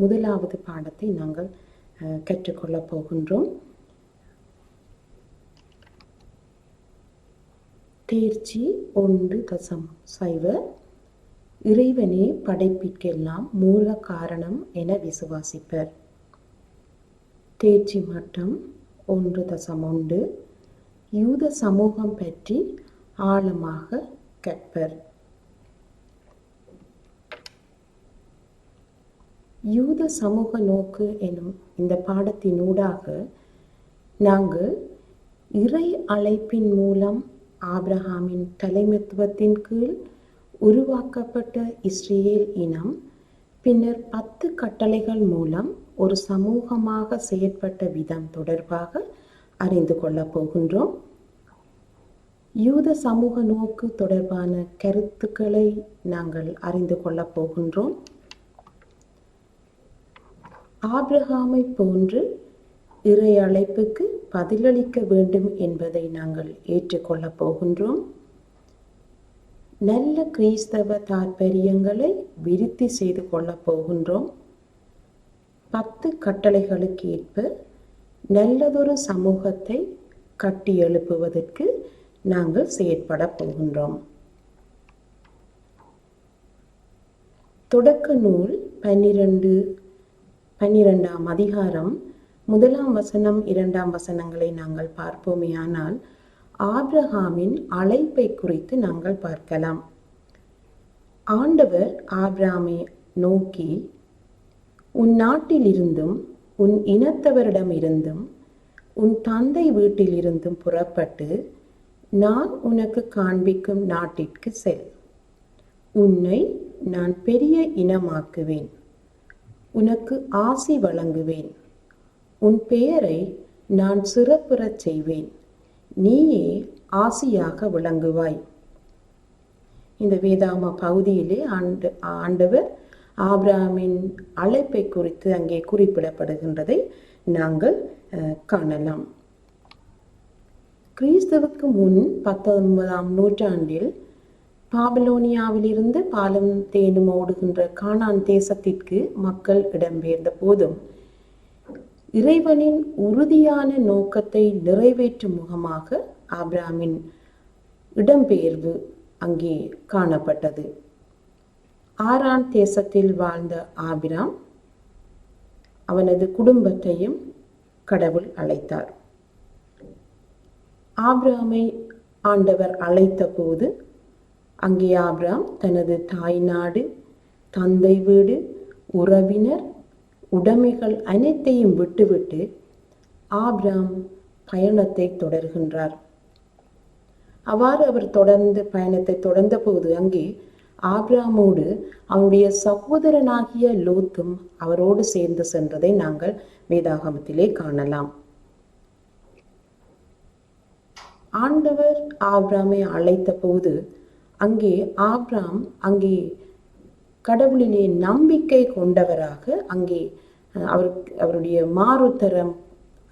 முதலாவது பாடத்தை நாங்கள் கற்றுக்கொள்ளப் போகின்றோம். தேர்ச்சி 1.0 இறைவனே படைப்பிற்கெல்லாம் மூல காரணம் என விசுவாசிப்பர். தேர்ச்சி மட்டம் 1.1 யூத சமூகம் பற்றி ஆழமாக கற்பர். யூத சமூக நோக்கு எனும் இந்த பாடத்தினூடாக நாங்கள் இறை அழைப்பின் மூலம் ஆபிரகாமின் தலைமைத்துவத்தின் கீழ் உருவாக்கப்பட்ட இஸ்ரேல் இனம் பின்னர் 10 கட்டளைகள் மூலம் ஒரு சமூகமாக செயற்பட்ட விதம் தொடர்பாக அறிந்து கொள்ளப் போகின்றோம். யூத சமூக நோக்கு தொடர்பான கருத்துக்களை நாங்கள் அறிந்து கொள்ளப் போகின்றோம். ஆபிரகாமை போன்று இறை அழைப்புக்கு பதிலளிக்க வேண்டும் என்பதை நாங்கள் ஏற்றுக்கொள்ளப் போகின்றோம். நல்ல கிறிஸ்தவ தாற்பயங்களை விருத்தி செய்து கொள்ளப் போகின்றோம். 10 கட்டளைகளுக்கு ஏற்ப நல்லதொரு சமூகத்தை கட்டி எழுப்புவதற்கு நாங்கள் செயற்பட போகின்றோம். தொடக்க நூல் 12ஆம் அதிகாரம் 1ஆம் வசனம் 2ஆம் வசனங்களை நாங்கள் பார்ப்போமேயானால் ஆபிரகாமின் அழைப்பை குறித்து நாங்கள் பார்க்கலாம். ஆண்டவர் ஆபிரகாமை நோக்கி, உன் நாட்டிலிருந்தும் உன் இனத்தவரிடமிருந்தும் உன் தந்தை வீட்டிலிருந்தும் புறப்பட்டு நான் உனக்கு காண்பிக்கும் நாட்டிற்கு செல். உன்னை நான் பெரிய இனமாக்குவேன், உனக்கு ஆசி வழங்குவேன், உன் பெயரை நான் சிறப்புறச் செய்வேன், நீயே ஆசியாக விளங்குவாய். இந்த வேதாம பகுதியிலே ஆண்டவர் ஆபிரகாமின் அழைப்பை குறித்து அங்கே குறிப்பிடப்படுகின்றதை நாங்கள் காணலாம். கிறிஸ்துவுக்கு முன் 19ஆம் நூற்றாண்டில் பாபிலோனியாவிலிருந்து பாலும் தேனும் ஓடுகின்ற கானான் தேசத்திற்கு மக்கள் இடம்பெயர்ந்த போதும் இறைவனின் உறுதியான நோக்கத்தை நிறைவேற்றும் முகமாக ஆபிரகாமின் இடம்பெயர்வு அங்கே காணப்பட்டது. ஆரான் தேசத்தில் வாழ்ந்த ஆபிராம் அவனது குடும்பத்தையும் கடவுள் அழைத்தார். ஆபிரகாமை ஆண்டவர் அழைத்த போது அங்கே ஆபிராம் தனது தாய் நாடு, தந்தை வீடு, உறவினர், உடைமைகள் அனைத்தையும் விட்டுவிட்டு ஆபிராம் பயணத்தை தொடர்கின்றார். அவ்வாறு அவர் பயணத்தை தொடர்ந்த போது அங்கே ஆபிராமோடு அவனுடைய சகோதரனாகிய லோத்தும் அவரோடு சேர்ந்து சென்றதை நாங்கள் வேதாகமத்திலே காணலாம். ஆண்டவர் ஆபிராமை அழைத்த போது ஆபிராம் அங்கே கடவுளிலே நம்பிக்கை கொண்டவராக அங்கே அவருடைய மாறுத்தரம்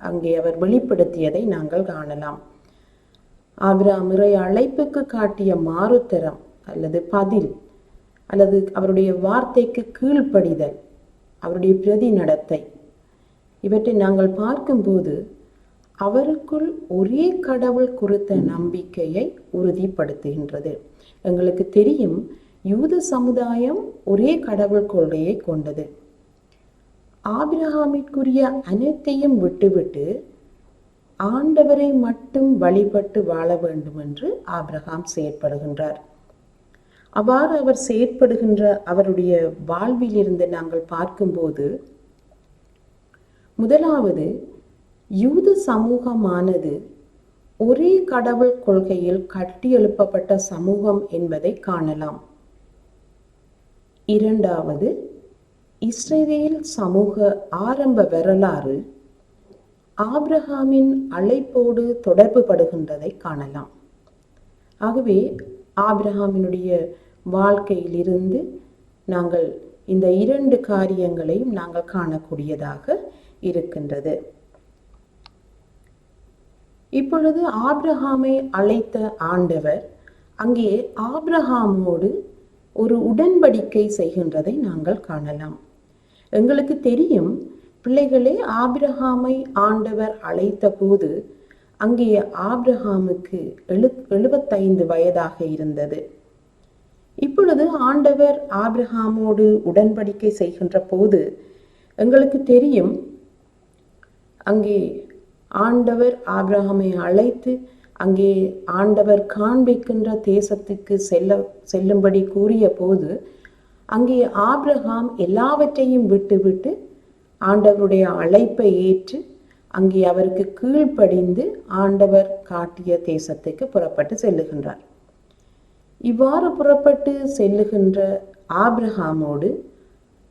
அங்கே அவர் வெளிப்படுத்தியதை நாங்கள் காணலாம். ஆபிரகாம் இறை அழைப்புக்கு காட்டிய மாறுத்தரம் அல்லது பதில் அல்லது அவருடைய வார்த்தைக்கு கீழ்ப்படிதல், அவருடைய பிரதி நடத்தை, இவற்றை நாங்கள் பார்க்கும்போது அவருக்குள் ஒரே கடவுள் குறித்த நம்பிக்கையை உறுதிப்படுத்துகின்றது. எங்களுக்கு தெரியும், யூத சமுதாயம் ஒரே கடவுள் கொள்கையை கொண்டது. ஆபிரகாமிற்குரிய அனைத்தையும் விட்டுவிட்டு ஆண்டவரை மட்டும் வழிபட்டு வாழ வேண்டும் என்று ஆபிரகாம் செயற்படுகின்றார். அவ்வாறு அவர் செயற்படுகின்ற அவருடைய வாழ்விலிருந்து நாங்கள் பார்க்கும்போது, முதலாவது யூத சமூகமானது ஒரே கடவுள் கொள்கையில் கட்டியெழுப்பப்பட்ட சமூகம் என்பதை காணலாம். இரண்டாவது, இஸ்ரவேல் சமூக ஆரம்ப வரலாறு ஆபிரகாமின் அழைப்போடு தொடர்பு படுகின்றதை காணலாம். ஆகவே ஆபிரகாமினுடைய வாழ்க்கையிலிருந்து நாங்கள் இந்த இரண்டு காரியங்களையும் நாங்கள் காணக்கூடியதாக இருக்கின்றது. இப்பொழுது ஆபிரகாமை அழைத்த ஆண்டவர் அங்கே ஆபிரகாமோடு ஒரு உடன்படிக்கை செய்கின்றதை நாங்கள் காணலாம். எங்களுக்கு தெரியும் பிள்ளைகளே, ஆபிரகாமை ஆண்டவர் அழைத்த போது அங்கே ஆபிரகாமுக்கு 75 வயதாக இருந்தது. இப்பொழுது ஆண்டவர் ஆபிரகாமோடு உடன்படிக்கை செய்கின்ற போது எங்களுக்கு தெரியும், அங்கே ஆண்டவர் ஆபிரகாமை அழைத்து அங்கே ஆண்டவர் காண்பிக்கின்ற தேசத்துக்கு செல்லும்படி கூறிய போது அங்கே ஆபிரகாம் எல்லாவற்றையும் விட்டு ஆண்டவருடைய அழைப்பை ஏற்று அங்கே அவருக்கு கீழ்ப்படிந்து ஆண்டவர் காட்டிய தேசத்துக்கு புறப்பட்டு செல்லுகின்றார். இவ்வாறு புறப்பட்டு செல்லுகின்ற ஆபிரகாமோடு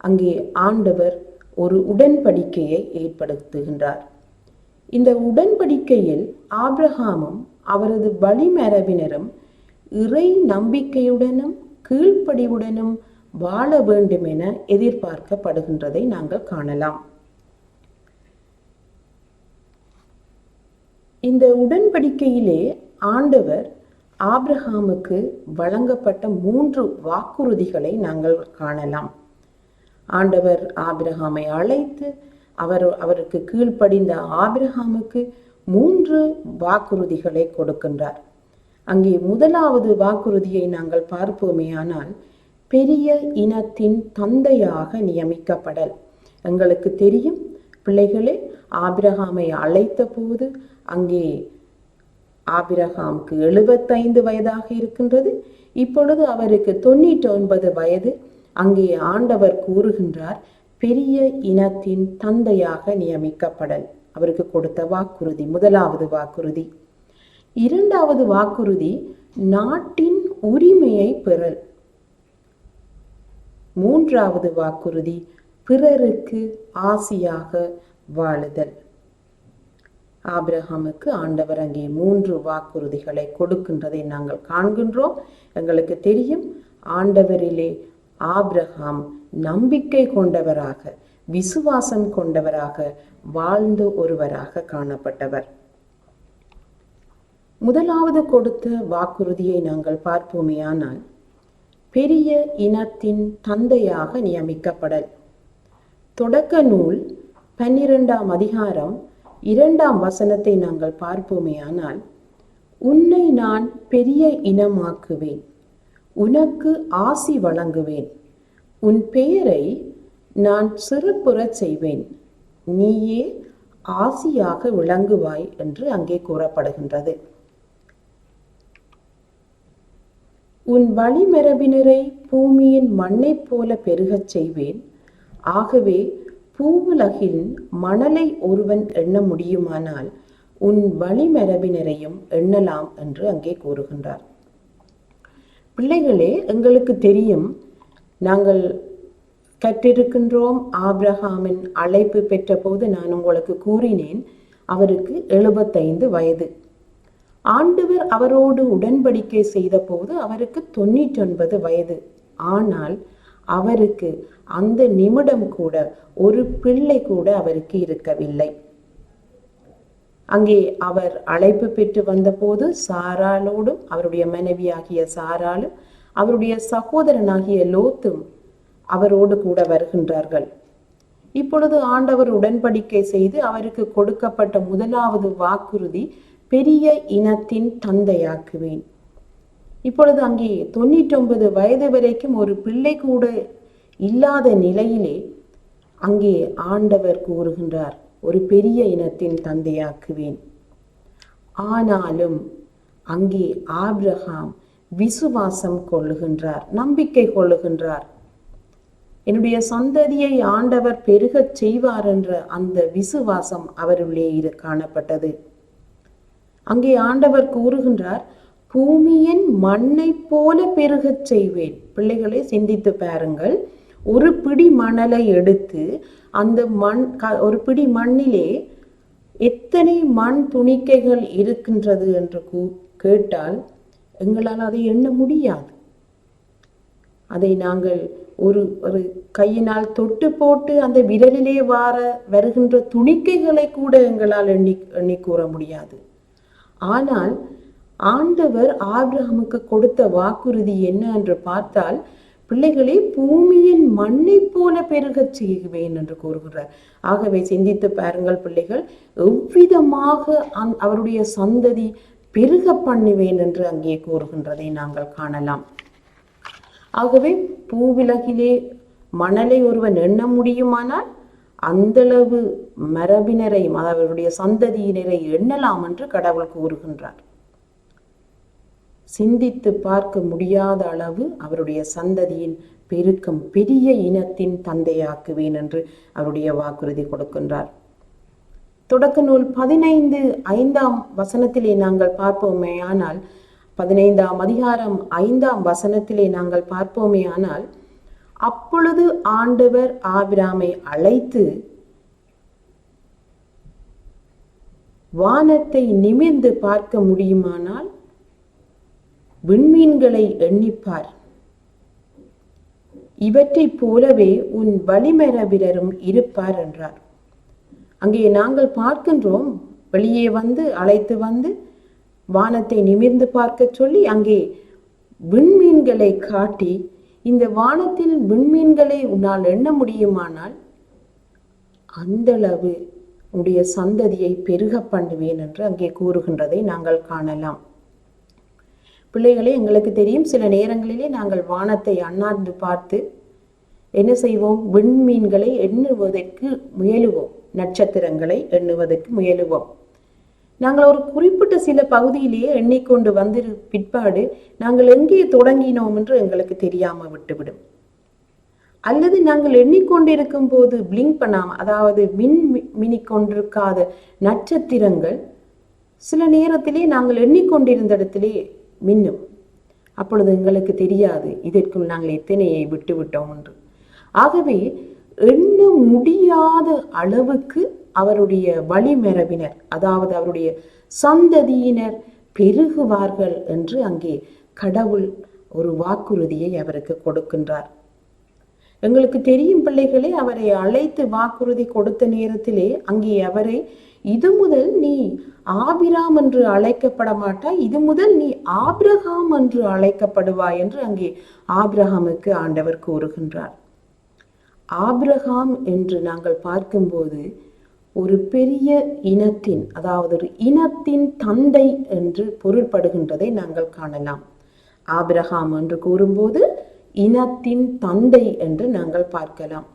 அங்கே ஆண்டவர் ஒரு உடன்படிக்கையை ஏற்படுத்துகின்றார். இந்த உடன்படிக்கையில் ஆபிரகாமும் அவரது வழிமரபினரும் இறை நம்பிக்கையுடனும் கீழ்ப்படிவுடனும் வாழ வேண்டும் என எதிர்பார்க்கப்படுகின்றதை நாங்கள் காணலாம். இந்த உடன்படிக்கையிலே ஆண்டவர் ஆபிரகாமுக்கு வழங்கப்பட்ட 3 வாக்குறுதிகளை நாங்கள் காணலாம். ஆண்டவர் ஆபிரகாமை அழைத்து அவருக்கு கீழ்ப்படிந்த ஆபிரகாமுக்கு 3 வாக்குறுதிகளை கொடுக்கின்றார். அங்கே முதலாவது வாக்குறுதியை நாங்கள் பார்ப்போமேயானால், பெரிய இனத்தின் தந்தையாக நியமிக்கப்படல். எங்களுக்கு தெரியும் பிள்ளைகளே, ஆபிரகாமை அழைத்த போது அங்கே ஆபிரகாமுக்கு 75 வயதாக இருக்கின்றது. இப்பொழுது அவருக்கு 99 வயது. அங்கே ஆண்டவர் கூறுகின்றார், பெரிய இனத்தின் தந்தையாக நியமிக்கப்படல். அவருக்கு கொடுத்த வாக்குறுதி முதலாவது வாக்குறுதி. இரண்டாவது வாக்குறுதி நாட்டின் உரிமையை பெறல். மூன்றாவது வாக்குறுதி பிறருக்கு ஆசியாக வாழுதல். ஆபிரகாமுக்கு ஆண்டவர் அங்கே 3 வாக்குறுதிகளை கொடுக்கின்றதை நாங்கள் காண்கின்றோம். எங்களுக்கு தெரியும், ஆண்டவரிலே ஆபிரகாம் நம்பிக்கை கொண்டவராக, விசுவாசம் கொண்டவராக வாழ்ந்த ஒருவராக காணப்பட்டவர். முதலாவது கொடுத்த வாக்குறுதியை நாங்கள் பார்ப்போமேயானால், பெரிய இனத்தின் தந்தையாக நியமிக்கப்படல். தொடக்க நூல் 12ஆம் அதிகாரம் 2ஆம் வசனத்தை நாங்கள் பார்ப்போமேயானால், உன்னை நான் பெரிய இனமாக்குவேன், உனக்கு ஆசி வழங்குவேன், உன் பெயரை நான் சிறப்புறச் செய்வேன், நீயே ஆசியாக விளங்குவாய் என்று அங்கே கூறப்படுகின்றது. உன் வழிமரபினரை பூமியின் மண்ணை போல பெருகச் செய்வேன், ஆகவே பூவுலகின் மணலை ஒருவன் எண்ண முடியுமானால் உன் வழிமரபினரையும் எண்ணலாம் என்று அங்கே கூறுகின்றார். பிள்ளைகளே, எங்களுக்கு தெரியும், நாங்கள் கற்றிருக்கின்றோம், ஆபிரகாமின் அழைப்பு பெற்ற போது நான் உங்களுக்கு கூறினேன், அவருக்கு 75 வயது. ஆண்டவர் அவரோடு உடன்படிக்கை செய்த போது அவருக்கு 99 வயது. ஆனால் அவருக்கு அந்த நிமிடம் கூட ஒரு பிள்ளை கூட அவருக்கு இருக்கவில்லை. அங்கே அவர் அழைப்பு பெற்று வந்தபோது சாராளோடும், அவருடைய மனைவியாகிய சாராளும், அவருடைய சகோதரனாகிய லோத்தும் அவரோடு கூட வருகின்றார்கள். இப்பொழுது ஆண்டவர் உடன்படிக்கை செய்து அவருக்கு கொடுக்கப்பட்ட முதலாவது வாக்குறுதி, பெரிய இனத்தின் தந்தையாக்குவேன். இப்பொழுது அங்கே 99 வயது வரைக்கும் ஒரு பிள்ளை கூட இல்லாத நிலையிலே அங்கே ஆண்டவர் கூறுகின்றார், ஒரு பெரிய இனத்தின் தந்தையாக்குவேன். ஆனாலும் அங்கே ஆபிரகாம் விசுவாசம் கொள்ளுகின்றார், நம்பிக்கை கொள்ளுகின்றார். என்னுடைய சந்ததியை ஆண்டவர் பெருகச் செய்வார் என்ற அந்த விசுவாசம் அவருள்ளே காணப்பட்டது. அங்கே ஆண்டவர் கூறுகின்றார், பூமியின் மண்ணை போல பெருகச் செய்வேன். பிள்ளைகளை சிந்தித்து பாருங்கள். ஒரு பிடி மணலை எடுத்து அந்த ஒரு பிடி மண்ணிலே எத்தனை மண் துணிக்கைகள் இருக்கின்றது என்று கேட்டால் எங்களால் அதை எண்ண முடியாது. அதை நாங்கள் ஒரு கையினால் தொட்டு போட்டு அந்த விரலிலே வருகின்ற துணிக்கைகளை கூட எங்களால் எண்ணி கூற முடியாது. ஆனால் ஆண்டவர் ஆபிரகாமுக்கு கொடுத்த வாக்குறுதி என்ன என்று பார்த்தால், பிள்ளைகளே பூமியின் மண்ணை போல பெருகச் செய்வேன் என்று கூறுகிறார். ஆகவே சிந்தித்து பாருங்கள் பிள்ளைகள், எவ்விதமாக அவருடைய சந்ததி பெருக பண்ணுவேன் என்று அங்கே கூறுகின்றதை நாங்கள் காணலாம். ஆகவே பூவிலகிலே மணலை ஒருவன் எண்ண முடியுமானால் அந்தளவு மரபினரை, அவருடைய சந்ததியினரை எண்ணலாம் என்று கடவுள் கூறுகின்றார். சிந்தித்து பார்க்க முடியாத அளவு அவருடைய சந்ததியின் பெருக்கம், பெரிய இனத்தின் தந்தையாக்குவேன் என்று அவருடைய வாக்குறுதி கொடுக்கின்றார். தொடக்க நூல் 15:5 நாங்கள் பார்ப்போமே ஆனால், 15ஆம் அதிகாரம் 5 நாங்கள் பார்ப்போமே ஆனால், அப்பொழுது ஆண்டவர் ஆபிராமை அழைத்து வானத்தை நிமிர்ந்து பார்க்க முடியுமானால் விண்மீன்களை எண்ணிப்பார், இவற்றைப் போலவே உன் வழிமரபினரும் இருப்பார் என்றார். அங்கே நாங்கள் பார்க்கின்றோம், வெளியே அழைத்து வானத்தை நிமிர்ந்து பார்க்க சொல்லி அங்கே விண்மீன்களை காட்டி, இந்த வானத்தில் விண்மீன்களை உன்னால் எண்ண முடியுமானால் அந்தளவு உன்னுடைய சந்ததியை பெருக பண்ணுவேன் என்று அங்கே கூறுகின்றதை நாங்கள் காணலாம். பிள்ளைகளே, எங்களுக்கு தெரியும், சில நேரங்களிலே நாங்கள் வானத்தை அண்ணாந்து பார்த்து என்ன செய்வோம்? விண்மீன்களை எண்ணுவதற்கு முயலுவோம், நட்சத்திரங்களை எண்ணுவதற்கு முயலுவோம். நாங்கள் ஒரு குறிப்பிட்ட சில பகுதியிலேயே எண்ணிக்கொண்டு பிற்பாடு நாங்கள் எங்கே தொடங்கினோம் என்று எங்களுக்கு தெரியாம விட்டுவிடும். அல்லது நாங்கள் எண்ணிக்கொண்டிருக்கும் போது பிளிங்க் பண்ணாம, அதாவது மின்னிக்கொண்டிருக்காத நட்சத்திரங்கள் சில நேரத்திலே நாங்கள் எண்ணிக்கொண்டிருந்த இடத்திலே மின்னும். அப்பொழுது எங்களுக்கு தெரியாது இதற்குள் நாங்கள் எத்தனையை விட்டுவிட்டோம் என்று. ஆகவே எண்ண முடியாத அளவுக்கு அவருடைய வழிமரபினர், அதாவது அவருடைய சந்ததியினர் பெருகுவார்கள் என்று அங்கே கடவுள் ஒரு வாக்குறுதியை அவருக்கு கொடுக்கின்றார். எங்களுக்கு தெரியும் பிள்ளைகளே, அவரை அழைத்து வாக்குறுதி கொடுத்த நேரத்திலே அங்கே அவரை, இது முதல் நீ ஆபிராம் என்று அழைக்கப்பட மாட்டாய், இது முதல் நீ ஆபிரகாம் என்று அழைக்கப்படுவாய் என்று அங்கே ஆபிரகாமுக்கு ஆண்டவர் கூறுகின்றார். ஆபிரகாம் என்று நாங்கள் பார்க்கும்போது ஒரு பெரிய இனத்தின், அதாவது ஒரு இனத்தின் தந்தை என்று பொருள்படுகின்றதை நாங்கள் காணலாம். ஆபிரகாம் என்று கூறும்போது இனத்தின் தந்தை என்று நாங்கள் பார்க்கலாம்.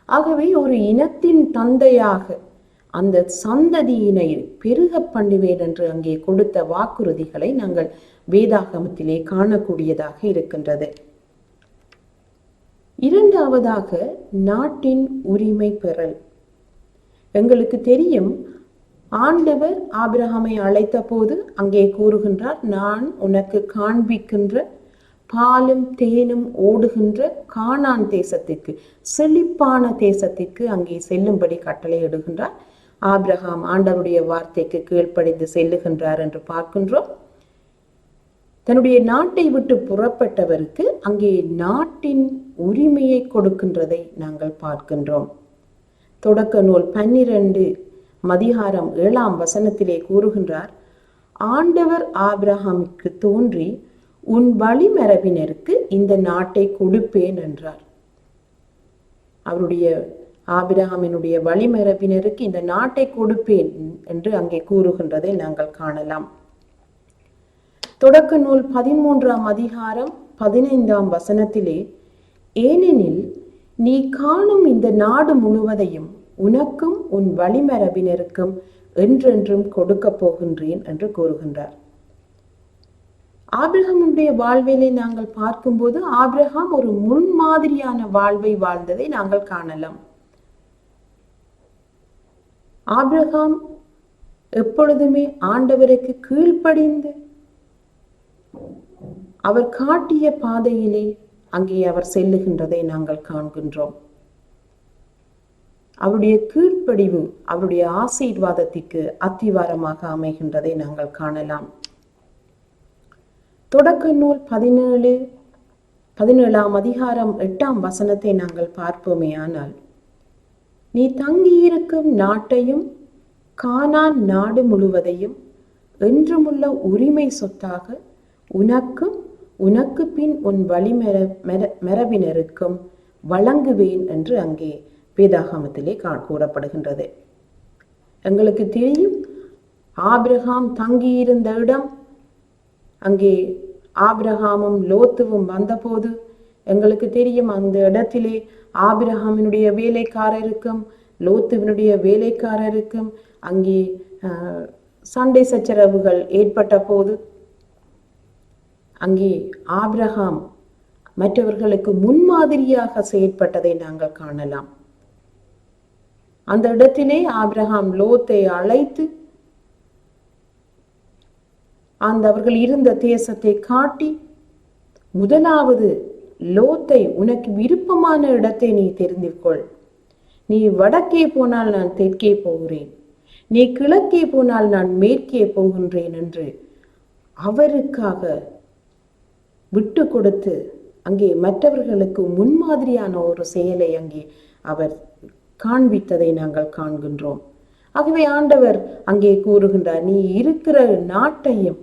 ஆகவே ஒரு இனத்தின் தந்தையாக அந்த சந்ததியினை பெருக பண்ணுவேன் என்று அங்கே கொடுத்த வாக்குறுதிகளை நாங்கள் வேதாகமத்திலே காணக்கூடியதாக இருக்கின்றது. இரண்டாவதாக, நாட்டின் உரிமை பெறல். எங்களுக்கு தெரியும், ஆண்டவர் ஆபிரகாமை அழைத்த போது அங்கே கூறுகின்றார், நான் உனக்கு காண்பிக்கின்ற பாலும் தேனும் ஓடுகின்ற கானான் தேசத்திற்கு, செழிப்பான தேசத்திற்கு அங்கே செல்லும்படி கட்டளை இடுகின்றார். ஆபிரகாம் ஆண்டவருடைய வார்த்தைக்கு கீழ்ப்படிந்து செல்லுகின்றார் என்று பார்க்கின்றோம். தன்னுடைய நாட்டை விட்டு புறப்பட்டவருக்கு அங்கே நாட்டின் உரிமையை கொடுக்கின்றதை நாங்கள் பார்க்கின்றோம். தொடக்க நூல் 12:7 கூறுகின்றார், ஆண்டவர் ஆபிரகாமுக்கு தோன்றி உன் வழிமரபினருக்கு இந்த நாட்டை கொடுப்பேன் என்றார். அவருடைய ஆபிரகாமினுடைய வழிமரபினருக்கு இந்த நாட்டை கொடுப்பேன் என்று அங்கே கூறுகின்றதை நாங்கள் காணலாம். தொடக்க நூல் 13:15 ஏனெனில் நீ காணும் இந்த நாடு முழுவதையும் உனக்கும் உன் வழிமரபினருக்கும் என்றென்றும் கொடுக்க போகின்றேன் என்று கூறுகின்றார். ஆபிரகாமுடைய வாழ்விலை நாங்கள் பார்க்கும்போது ஆபிரகாம் ஒரு முன்மாதிரியான வாழ்வை வாழ்ந்ததை நாங்கள் காணலாம். ஆபிரகாம் எப்பொழுதுமே ஆண்டவருக்கு கீழ்ப்படிந்து அவர் காட்டிய பாதையிலே அங்கே அவர் செல்லுகின்றதை நாங்கள் காண்கின்றோம். அவருடைய கீழ்ப்படிவு அவருடைய ஆசீர்வாதத்திற்கு அத்திவாரமாக அமைகின்றதை நாங்கள் காணலாம். தொடக்க நூல் 17:8 நாங்கள் பார்ப்போமே ஆனால், நீ தங்கியிருக்கும் நாட்டையும் கானான் நாடு முழுவதையும் என்றுமுள்ள உரிமை சொத்தாக உனக்கும் உனக்கு பின் உன் மரபினருக்கும் வழங்குவேன் என்று அங்கே வேதாகமத்திலே கூறப்படுகின்றது. எங்களுக்கு தெரியும், ஆபிரகாம் தங்கியிருந்த இடம், அங்கே ஆபிரகாமும் லோத்துவும் வந்தபோது எங்களுக்கு தெரியும், அந்த இடத்திலே ஆபிரகாமினுடைய வேலைக்காரருக்கும் லோத்துவினுடைய வேலைக்காரருக்கும் அங்கே சண்டை சச்சரவுகள் ஏற்பட்ட போது அங்கே ஆபிரகாம் மற்றவர்களுக்கு முன்மாதிரியாக செயற்பட்டதை நாங்கள் காணலாம். அந்த இடத்திலே ஆபிரகாம் லோத்தை அழைத்து அவர்கள் இருந்த தேசத்தை காட்டி, முதலாவது லோத்தை, உனக்கு விருப்பமான இடத்தை நீ தெரிந்து கொள். நீ வடக்கே போனால் நான் தெற்கே போகிறேன், நீ கிழக்கே போனால் நான் மேற்கே போகின்றேன் என்று அவருக்காக விட்டு கொடுத்து அங்கே மற்றவர்களுக்கு முன்மாதிரியான ஒரு செயலை அங்கே அவர் காண்பித்ததை நாங்கள் காண்கின்றோம். ஆகவே ஆண்டவர் அங்கே கூறுகின்றார், நீ இருக்கிற நாட்டையும்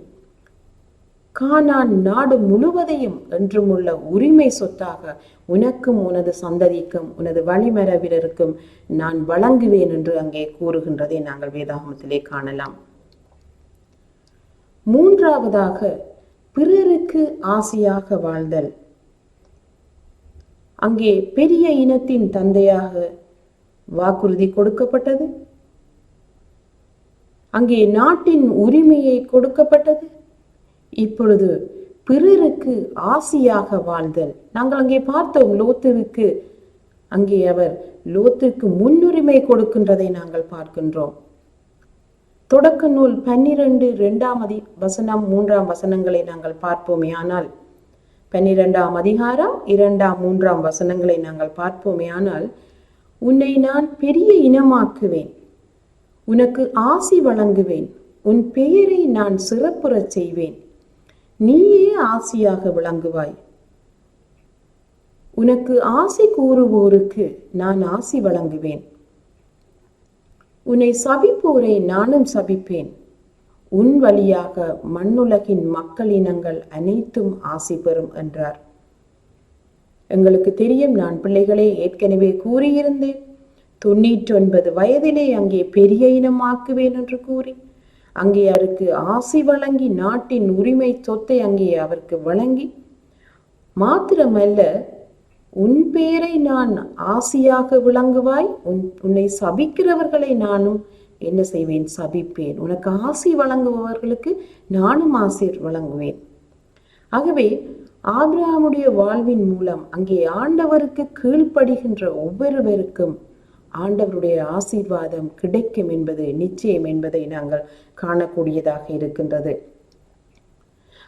கானான் நாடு முழுவதையும் என்றும் உள்ள உரிமை சொத்தாக உனக்கும் உனது சந்ததிக்கும் உனது வழிமரபினருக்கும் நான் வழங்குவேன் என்று அங்கே கூறுகின்றதை நாங்கள் வேதாகமத்திலே காணலாம். மூன்றாவதாக, பிறருக்கு ஆசையாக வாழ்தல். அங்கே பெரிய இனத்தின் தந்தையாக வாக்குறுதி கொடுக்கப்பட்டது, அங்கே நாட்டின் உரிமையை கொடுக்கப்பட்டது. இப்பொழுது பிறருக்கு ஆசையாக வாழ்தல். நாங்கள் அங்கே பார்த்தோம், லோத்துவுக்கு அங்கே அவர் லோத்துக்கு முன்னுரிமை கொடுக்கின்றதை நாங்கள் பார்க்கின்றோம். தொடக்க நூல் 12 வசனம் 3 வசனங்களை நாங்கள் பார்ப்போமே ஆனால், 12 அதிகாரம் 2, 3 வசனங்களை நாங்கள் பார்ப்போமே ஆனால், உன்னை நான் பெரிய இனமாக்குவேன், உனக்கு ஆசி வழங்குவேன், உன் பெயரை நான் சிறப்புறச் செய்வேன், நீயே ஆசியாக விளங்குவாய், உனக்கு ஆசி கூறுவோருக்கு நான் ஆசி வழங்குவேன், உன்னை சபிப்போரை நானும் சபிப்பேன், உன் வழியாக மண்ணுலகின் மக்களினங்கள் அனைத்தும் ஆசி பெறும் என்றார். எங்களுக்கு தெரியும், நான் பிள்ளைகளே ஏற்கனவே கூறியிருந்தேன், 99 வயதிலே அங்கே பெரிய இனமாக்குவேன் என்று கூறி அங்கே அவருக்கு ஆசி வழங்கி நாட்டின் உரிமை சொத்தை அங்கே அவருக்கு வழங்கி, மாத்திரமல்ல உன் பெயரை நான் ஆசியாக விளங்குவாய், உன்னை சபிக்கிறவர்களை நானும் என்ன செய்வேன், சபிப்பேன், உனக்கு ஆசி வழங்குபவர்களுக்கு நானும் ஆசி வழங்குவேன். ஆகவே ஆபிரகாமுடைய வாழ்வின் மூலம் அங்கே ஆண்டவருக்கு கீழ்ப்படுகின்ற ஒவ்வொருவருக்கும் ஆண்டவருடைய ஆசீர்வாதம் கிடைக்கும் என்பது நிச்சயம் என்பதை நாங்கள் காணக்கூடியதாக இருக்கின்றது.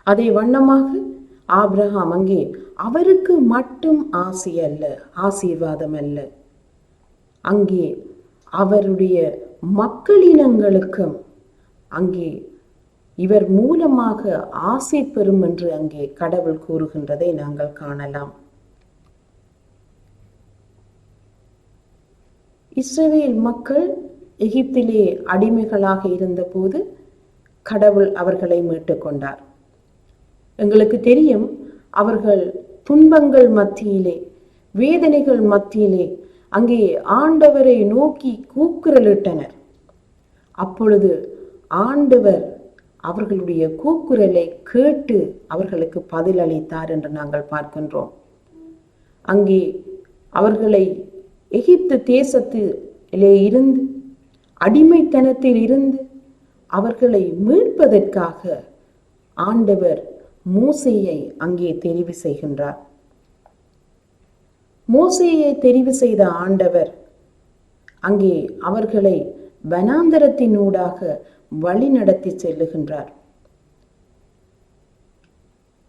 அதே வண்ணமாக ஆபிரகாம் அங்கே அவருக்கு மட்டும் ஆசி அல்ல, ஆசீர்வாதம் அல்ல, அங்கே அவருடைய மக்களினங்களுக்கும் அங்கே இவர் மூலமாக ஆசி பெறும் என்று அங்கே கடவுள் கூறுகின்றதை நாங்கள் காணலாம். இஸ்ரவேல் மக்கள் எகிப்திலே அடிமைகளாக இருந்தபோது கடவுள் அவர்களை மீட்டுக் கொண்டார். எங்களுக்கு தெரியும், அவர்கள் துன்பங்கள் மத்தியிலே, வேதனைகள் மத்தியிலே அங்கே ஆண்டவரை நோக்கி கூக்குரலிட்டனர். அப்பொழுது ஆண்டவர் அவர்களுடைய கூக்குரலை கேட்டு அவர்களுக்கு பதில் அளித்தார் என்று நாங்கள் பார்க்கின்றோம். அங்கே அவர்களை எகிப்து தேசத்திலே இருந்து, அடிமைத்தனத்தில் இருந்து அவர்களை மீட்பதற்காக ஆண்டவர் மோசேயை அங்கே தெரிவு செய்கின்றார். மோசேயை தெரிவு செய்த ஆண்டவர் அங்கே அவர்களை வனாந்தரத்தினூடாக வழி நடத்தி செல்லுகின்றார்.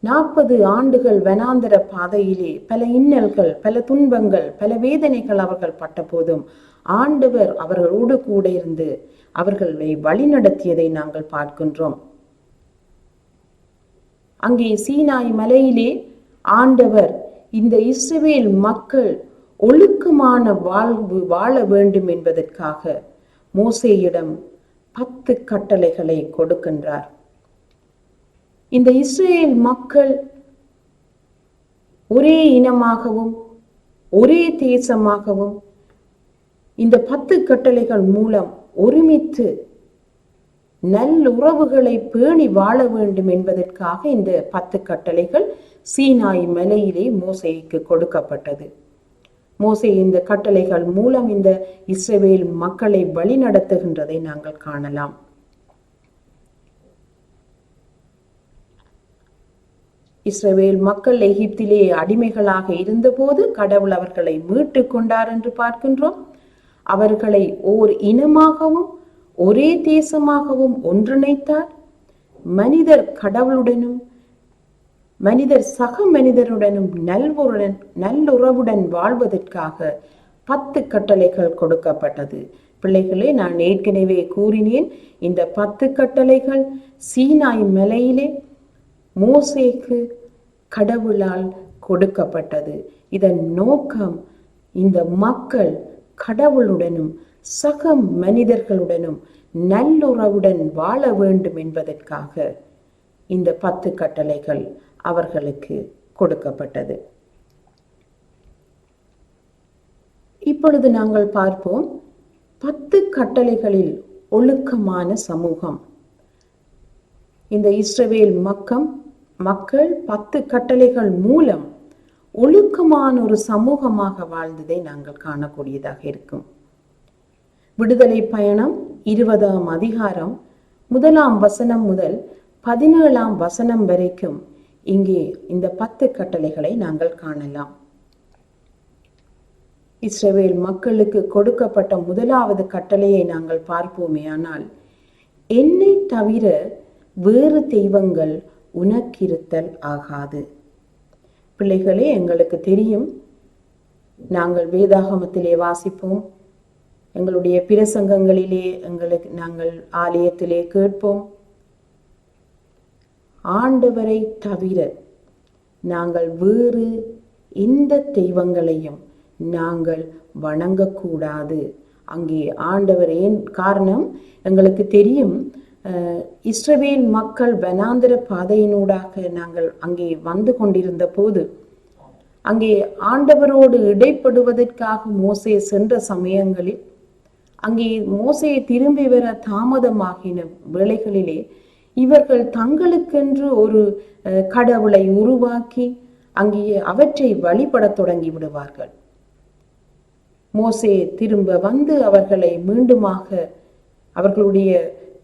40 ஆண்டுகள் வனாந்தர பாதையிலே பல இன்னல்கள், பல துன்பங்கள், பல வேதனைகள் அவர்கள் பட்ட போதும் ஆண்டவர் அவர்களோடு கூட இருந்து அவர்களை வழி நடத்தியதை நாங்கள் பார்க்கின்றோம். அங்கே சீனாய் மலையிலே ஆண்டவர் இந்த இஸ்ரவேல் மக்கள் ஒழுக்கமான வாழ்வு வாழ வேண்டும் என்பதற்காக மோசேயிடம் 10 கட்டளைகளை கொடுக்கின்றார். இந்த இஸ்ரவேல் மக்கள் ஒரே இனமாகவும் ஒரே தேசமாகவும் இந்த 10 கட்டளைகள் மூலம் ஒருமித்து நல்லுறவுகளை பேணி வாழ வேண்டும் என்பதற்காக இந்த 10 கட்டளைகள் சீனாய் மலையிலே மோசேக்கு கொடுக்கப்பட்டது. மோசே இந்த கட்டளைகள் மூலம் இந்த இஸ்ரவேல் மக்களை வழி நடத்துகின்றதை நாங்கள் காணலாம். இஸ்ரவேல் மக்கள் எகிப்திலே அடிமைகளாக இருந்தபோது கடவுள் அவர்களை மீட்டு கொண்டார் என்று பார்க்கின்றோம். அவர்களை ஓர் இனமாகவும் ஒரே தேசமாகவும் ஒன்றிணைத்தார். மனிதர் கடவுளுடனும் மனிதர் சக மனிதருடனும் நல்லுறவுடன் வாழ்வதற்காக 10 கட்டளைகள் கொடுக்கப்பட்டது. பிள்ளைகளே, நான் ஏற்கனவே கூறினேன், இந்த 10 கட்டளைகள் சீனாய் மலையிலே மோசேக்கு கடவுளால் கொடுக்கப்பட்டது. இதன் நோக்கம் இந்த மக்கள் கடவுளுடனும் சக மனிதர்களுடனும் நல்லுறவுடன் வாழ வேண்டும் என்பதற்காக இந்த 10 கட்டளைகள் அவர்களுக்கு கொடுக்கப்பட்டது. இப்பொழுது நாங்கள் பார்ப்போம் 10 கட்டளைகளில் ஒழுக்கமான சமூகம். இந்த இஸ்ரவேல் மக்கள் 10 கட்டளைகள் மூலம் ஒழுக்கமான ஒரு சமூகமாக வாழ்ந்ததை நாங்கள் காணக்கூடியதாக இருக்கும். விடுதலை பயணம் 20ஆம் அதிகாரம் 1ஆம் வசனம் முதல் 17ஆம் வசனம் வரைக்கும் இங்கே இந்த 10 கட்டளைகளை நாங்கள் காணலாம். இஸ்ரவேல் மக்களுக்கு கொடுக்கப்பட்ட முதலாவது கட்டளையை நாங்கள் பார்ப்போமே, ஆனால் என்னை தவிர வேறு தெய்வங்கள் உனக்கிருத்தல் ஆகாது. பிள்ளைகளே, எங்களுக்கு தெரியும், நாங்கள் வேதாகமத்திலே வாசிப்போம், எங்களுடைய பிரசங்கங்களிலே நாங்கள் ஆலயத்திலே கேட்போம், ஆண்டவரை தவிர நாங்கள் வேறு எந்த தெய்வங்களையும் நாங்கள் வணங்கக்கூடாது. அங்கே ஆண்டவர் ஏன் காரணம் எங்களுக்கு தெரியும். இஸ்ரவேல் மக்கள் வனாந்திர பாதையினூடாக நாங்கள் அங்கே வந்து கொண்டிருந்த போது அங்கே ஆண்டவரோடு இடைப்படுவதற்காக மோசே சென்ற சமயங்களில் அங்கே மோசே திரும்பி வர தாமதமாகின வேளைகளிலே இவர்கள் தங்களுக்கென்று ஒரு கடவுளை உருவாக்கி அங்கே அவற்றை வழிபடத் தொடங்கி விடுவார்கள். மோசே திரும்ப வந்து அவர்களை மீண்டுமாக அவர்களுடைய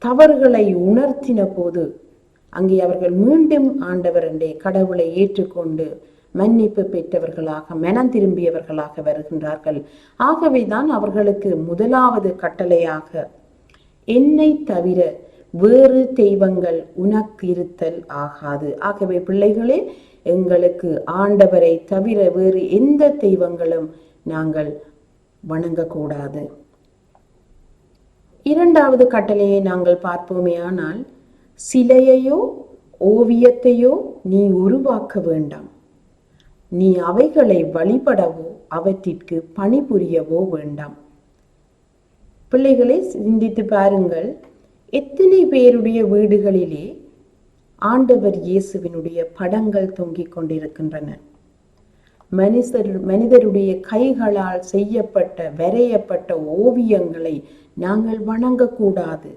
தவறுகளை உணர்த்தின போது அங்கே அவர்கள் மீண்டும் ஆண்டவரண்டே கடவுளை ஏற்றுக்கொண்டு மன்னிப்பு பெற்றவர்களாக மனம் திரும்பியவர்களாக வருகின்றார்கள். ஆகவேதான் அவர்களுக்கு முதலாவது கட்டளையாக என்னை தவிர வேறு தெய்வங்கள் உனக்கு இருத்தல் ஆகாது. ஆகவே பிள்ளைகளே, எங்களுக்கு ஆண்டவரை தவிர வேறு எந்த தெய்வங்களும் நாங்கள் வணங்கக்கூடாது. இரண்டாவது கட்டளையை நாங்கள் பார்ப்போமே, ஆனால் சிலையையோ ஓவியத்தையோ நீ உருவாக்க வேண்டாம். நீ அவைகளை வழிபடவோ அவற்றிற்கு பணிபுரியவோ வேண்டாம். பிள்ளைகளை சிந்தித்து பாருங்கள், எத்தனை பேருடைய வீடுகளிலே ஆண்டவர் இயேசுவினுடைய படங்கள் தொங்கிக் கொண்டிருக்கின்றன. மனிதருடைய கைகளால் செய்யப்பட்ட வரையப்பட்ட ஓவியங்களை நாங்கள் வணங்கக்கூடாது.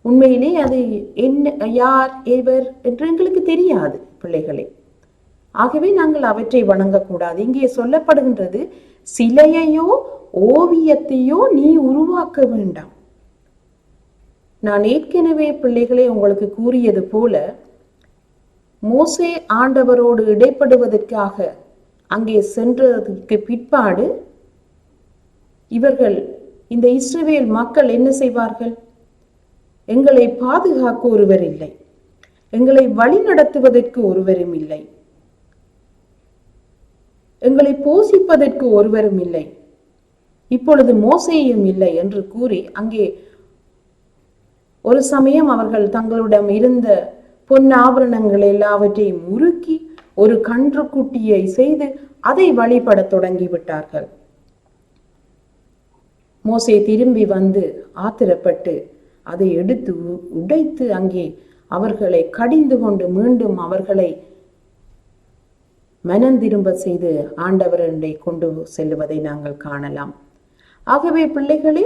உண்மையிலே அது என்ன, யார், எவர் என்று எங்களுக்கு தெரியாது பிள்ளைகளே. ஆகவே நாங்கள் அவற்றை வணங்கக்கூடாது. இங்கே சொல்லப்படுகின்றது, சிலையையோ ஓவியத்தையோ நீ உருவாக்க வேண்டாம். நான் ஏற்கனவே பிள்ளைகளை உங்களுக்கு கூறியது போல, மோசே ஆண்டவரோடு இடைப்படுவதற்காக அங்கே சென்றதற்கு பிற்பாடு இவர்கள் இந்த இஸ்ரவேல் மக்கள் என்ன செய்வார்கள்? எங்களை பாதுகாக்க ஒருவர் இல்லை, எங்களை வழி நடத்துவதற்கு ஒருவரும் இல்லை, எங்களை போஷிப்பதற்கு ஒருவரும் இல்லை, இப்பொழுது மோசேயும் இல்லை என்று கூறி அங்கே ஒரு சமயம் அவர்கள் தங்களிடம் இருந்த பொன்னாபரணங்கள் எல்லாவற்றையும் உருக்கி ஒரு கன்றுக்குட்டியை செய்து அதை வழிபட தொடங்கிவிட்டார்கள். மோசே திரும்பி வந்து ஆத்திரப்பட்டு அதை எடுத்து உடைத்து அங்கே அவர்களை கடிந்து கொண்டு மீண்டும் அவர்களை மனந்திரும்ப செய்து ஆண்டவரண்டை கொண்டு செல்லுவதை நாங்கள் காணலாம். ஆகவே பிள்ளைகளே,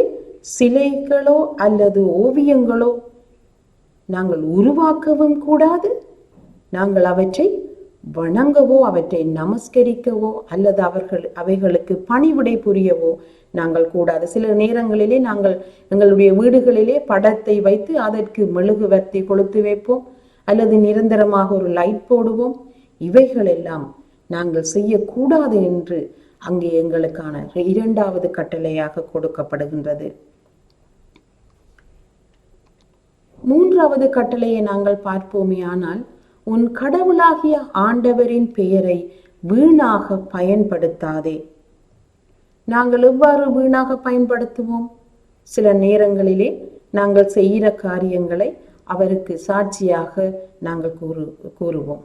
சிலைகளோ அல்லது ஓவியங்களோ நாங்கள் உருவாக்கவும் கூடாது, நாங்கள் அவற்றை வணங்கவோ அவற்றை நமஸ்கரிக்கவோ அல்லது அவைகளுக்கு பணிவிடை புரியவோ நாங்கள் கூடாது. சில நேரங்களிலே நாங்கள் எங்களுடைய வீடுகளிலே படத்தை வைத்து அதற்கு மெழுகுவர்த்தி கொளுத்து வைப்போம் அல்லது நிரந்தரமாக ஒரு லைட் போடுவோம். இவைகளெல்லாம் நாங்கள் செய்யக்கூடாது என்று அங்கே எங்களுக்கான 2வது கட்டளையாக கொடுக்கப்படுகின்றது. 3வது கட்டளையை நாங்கள் பார்ப்போமே ஆனால், உன் கடவுளாகிய ஆண்டவரின் பெயரை வீணாக பயன்படுத்தாதே. நாங்கள் எவ்வாறு வீணாக பயன்படுத்துவோம்? சில நேரங்களிலே நாங்கள் செய்கிற காரியங்களை அவருக்கு சாட்சியாக நாங்கள் கூறுவோம்.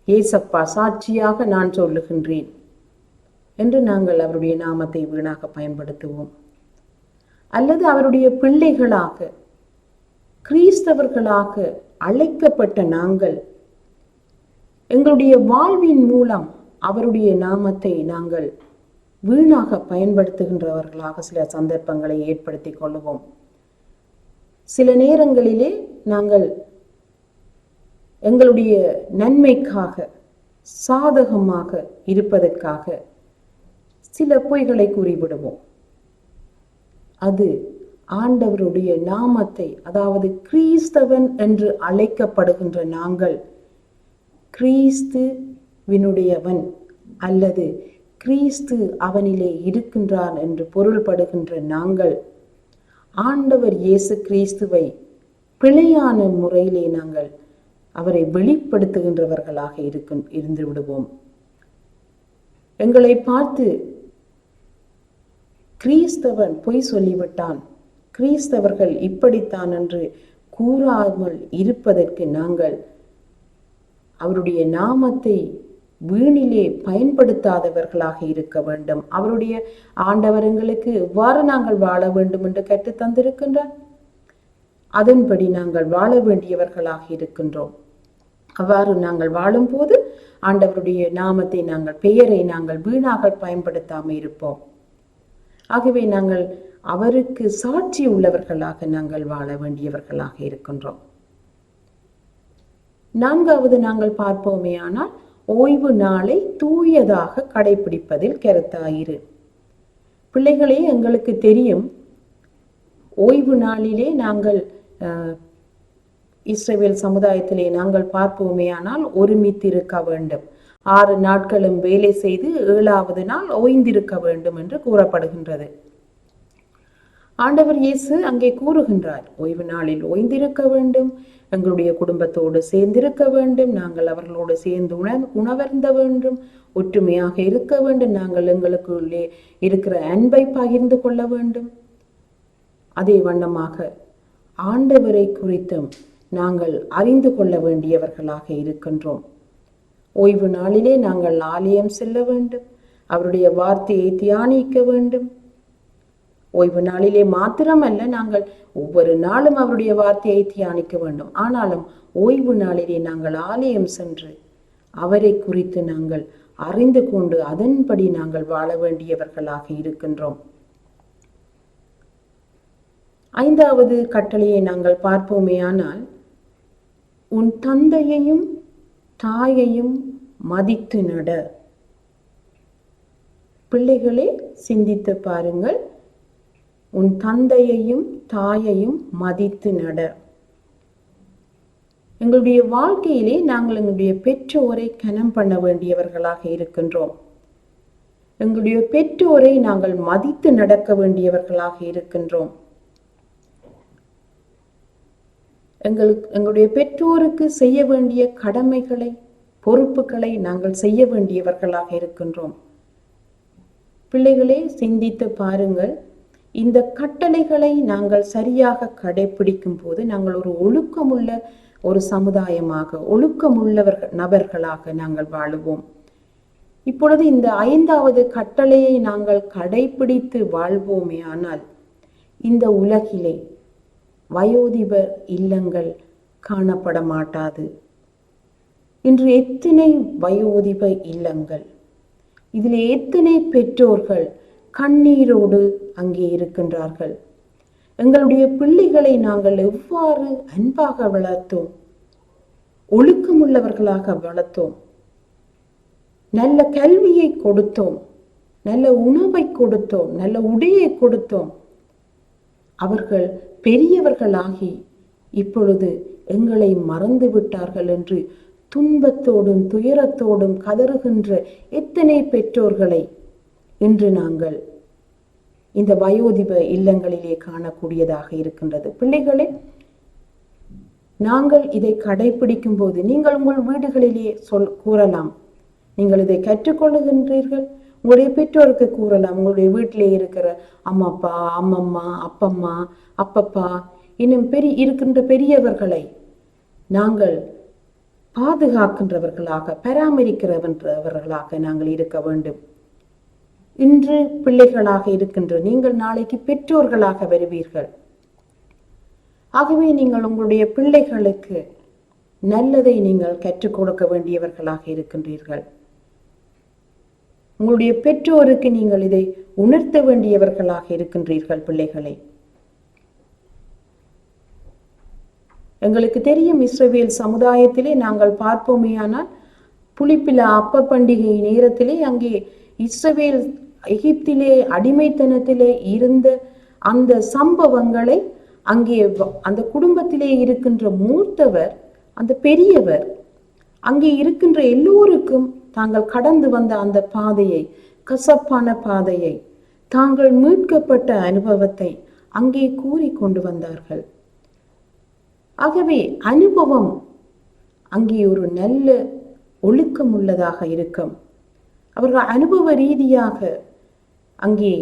ஏசப்பா சாட்சியாக நான் சொல்லுகின்றேன் என்று நாங்கள் அவருடைய நாமத்தை வீணாக பயன்படுத்துவோம். அல்லது அவருடைய பிள்ளைகளாக கிறிஸ்தவர்களாக அழைக்கப்பட்ட நாங்கள் எங்களுடைய வாழ்வின் மூலம் அவருடைய நாமத்தை நாங்கள் வீணாக பயன்படுத்துகின்றவர்களாக சில சந்தர்ப்பங்களை ஏற்படுத்தி கொள்ளுவோம். சில நேரங்களிலே நாங்கள் எங்களுடைய நன்மைக்காக சாதகமாக இருப்பதற்காக சில பொய்களை கூறிவிடுவோம். அது ஆண்டவருடைய நாமத்தை, அதாவது கிறிஸ்தவன் என்று அழைக்கப்படுகின்ற நாங்கள், கிறிஸ்துவினுடையவன் அல்லது கிறிஸ்து அவனிலே இருக்கின்றான் என்று பொருள்படுகின்ற நாங்கள் ஆண்டவர் இயேசு கிறிஸ்துவை பிழையான முறையிலே நாங்கள் அவரை வெளிப்படுத்துகின்றவர்களாக இருந்து விடுவோம். எங்களை பார்த்து கிறிஸ்தவன் பொய் சொல்லிவிட்டான், கிறிஸ்தவர்கள் இப்படித்தான் என்று கூறாமல் இருப்பதற்கு நாங்கள் அவருடைய நாமத்தை வீணிலே பயன்படுத்தாதவர்களாக இருக்க வேண்டும். அவருடைய ஆண்டவர் எங்களுக்கு எவ்வாறு நாங்கள் வாழ வேண்டும் என்று கற்று தந்திருக்கின்றார், அதன்படி நாங்கள் வாழ வேண்டியவர்களாக இருக்கின்றோம். அவ்வாறு நாங்கள் வாழும் போது ஆண்டவருடைய நாமத்தை நாங்கள் பெயரை நாங்கள் வீணாக பயன்படுத்தாமல் இருப்போம். ஆகவே நாங்கள் அவருக்கு சாட்சி உள்ளவர்களாக நாங்கள் வாழ வேண்டியவர்களாக இருக்கின்றோம். 4வது நாங்கள் பார்ப்போமே ஆனால், ஓய்வு நாளை தூயதாக கடைபிடிப்பதில் கருத்தாயிரு. பிள்ளைகளே, எங்களுக்கு தெரியும், ஓய்வு நாளிலே நாங்கள் இஸ்ரவேல் சமுதாயத்திலே நாங்கள் பார்ப்போமே ஆனால் ஒருமித்திருக்க வேண்டும். 6 நாட்களும் வேலை செய்து 7வது நாள் ஓய்ந்திருக்க வேண்டும் என்று கூறப்படுகின்றது. ஆண்டவர் இயேசு அங்கே கூறுகின்றார், ஓய்வு நாளில் ஓய்ந்திருக்க வேண்டும், எங்களுடைய குடும்பத்தோடு சேர்ந்திருக்க வேண்டும், நாங்கள் அவர்களோடு சேர்ந்து உணவருந்த வேண்டும், ஒற்றுமையாக இருக்க வேண்டும், நாங்கள் எங்களுக்குள்ளே இருக்கிற அன்பை பகிர்ந்து கொள்ள வேண்டும். அதே வண்ணமாக ஆண்டவரை குறித்தும் நாங்கள் அறிந்து கொள்ள வேண்டியவர்களாக இருக்கின்றோம். ஓய்வு நாளிலே நாங்கள் ஆலயம் செல்ல வேண்டும், அவருடைய வார்த்தையை தியானிக்க வேண்டும். ஓய்வு நாளிலே மாத்திரமல்ல, நாங்கள் ஒவ்வொரு நாளும் அவருடைய வார்த்தையை தியானிக்க வேண்டும். ஆனாலும் ஓய்வு நாளிலே நாங்கள் ஆலயம் சென்று அவரை குறித்து நாங்கள் அறிந்து கொண்டு அதன்படி நாங்கள் வாழ வேண்டியவர்களாக இருக்கின்றோம். 5வது கட்டளையை நாங்கள் பார்ப்போமேயானால், உன் தந்தையையும் தாயையும் மதித்து நட. பிள்ளைகளே, சிந்தித்து பாருங்கள், உன் தந்தையையும் தாயையும் மதித்து நட. எங்களுடைய வாழ்க்கையிலே நாங்கள் எங்களுடைய பெற்றோரை கனம் பண்ண வேண்டியவர்களாக இருக்கின்றோம். எங்களுடைய பெற்றோரை நாங்கள் மதித்து நடக்க வேண்டியவர்களாக இருக்கின்றோம். எங்களுடைய பெற்றோருக்கு செய்ய வேண்டிய கடமைகளை, பொறுப்புகளை நாங்கள் செய்ய வேண்டியவர்களாக இருக்கின்றோம். பிள்ளைகளே, சிந்தித்து பாருங்கள், இந்த கட்டளைகளை நாங்கள் சரியாக கடைபிடிக்கும் போது நாங்கள் ஒரு ஒழுக்கமுள்ள ஒரு சமுதாயமாக, ஒழுக்கமுள்ளவர்கள் நபர்களாக நாங்கள் வாழுவோம். இப்பொழுது இந்த 5வது கட்டளையை நாங்கள் கடைபிடித்து வாழ்வோமே ஆனால், இந்த உலகிலே வயோதிபர் இல்லங்கள் காணப்பட மாட்டாது. இன்று எத்தனை வயோதிப இல்லங்கள், இதில் எத்தனை பெற்றோர்கள் கண்ணீரோடு அங்கே இருக்கின்றார்கள். எங்களுடைய பிள்ளைகளை நாங்கள் எவ்வாறு அன்பாக வளர்த்தோம், ஒழுக்கமுள்ளவர்களாக வளர்த்தோம், நல்ல கல்வியை கொடுத்தோம், நல்ல உணவை கொடுத்தோம், நல்ல உடையை கொடுத்தோம். அவர்கள் பெரியவர்களாகி இப்பொழுது எங்களை மறந்து விட்டார்கள் என்று துன்பத்தோடும் துயரத்தோடும் கதறுகின்ற எத்தனை பெற்றோர்களை இன்று நாங்கள் இந்த வயோதிப இல்லங்களிலே காணக்கூடியதாக இருக்கின்றது. பிள்ளைகளே, நாங்கள் இதை கடைபிடிக்கும் போது நீங்கள் உங்கள் வீடுகளிலே கூறலாம். நீங்கள் இதை கற்றுக்கொள்ளுகின்றீர்கள், உங்களுடைய பெற்றோருக்கு கூறலாம். உங்களுடைய வீட்டிலே இருக்கிற அம்மாப்பா, அம்மம்மா, அப்பம்மா, அப்பப்பா, இன்னும் இருக்கின்ற பெரியவர்களை நாங்கள் பாதுகாக்கின்றவர்களாக, பராமரிக்கிறவர்களாக நாங்கள் இருக்க வேண்டும். இன்று பிள்ளைகளாக இருக்கின்ற நீங்கள் நாளைக்கு பெற்றோர்களாக வருவீர்கள். ஆகவே நீங்கள் உங்களுடைய பிள்ளைகளுக்கு நல்லதை நீங்கள் கற்றுக் கொடுக்க வேண்டியவர்களாக இருக்கின்றீர்கள். உங்களுடைய பெற்றோருக்கு நீங்கள் இதை உணர்த்த வேண்டியவர்களாக இருக்கின்றீர்கள். பிள்ளைகளை, எங்களுக்கு தெரியும், இஸ்ரவேல் சமுதாயத்திலே நாங்கள் பார்ப்போமேயானால் புளிப்பிலா அப்ப பண்டிகை நேரத்திலே அங்கே இஸ்ரவேல் எகிப்திலே அடிமைத்தனத்திலே இருந்த அந்த சம்பவங்களை அங்கே அந்த குடும்பத்திலே இருக்கின்ற மூத்தவர், அந்த பெரியவர், அங்கே இருக்கின்ற எல்லோருக்கும் தாங்கள் கடந்து வந்த அந்த பாதையை, கசப்பான பாதையை, தாங்கள் மீட்கப்பட்ட அனுபவத்தை அங்கே கூறி கொண்டு வந்தார்கள். ஆகவே அனுபவம் அங்கே ஒரு நல்ல ஒழுக்கம் உள்ளதாக இருக்கும். அவர்கள் அனுபவ ரீதியாக அங்கே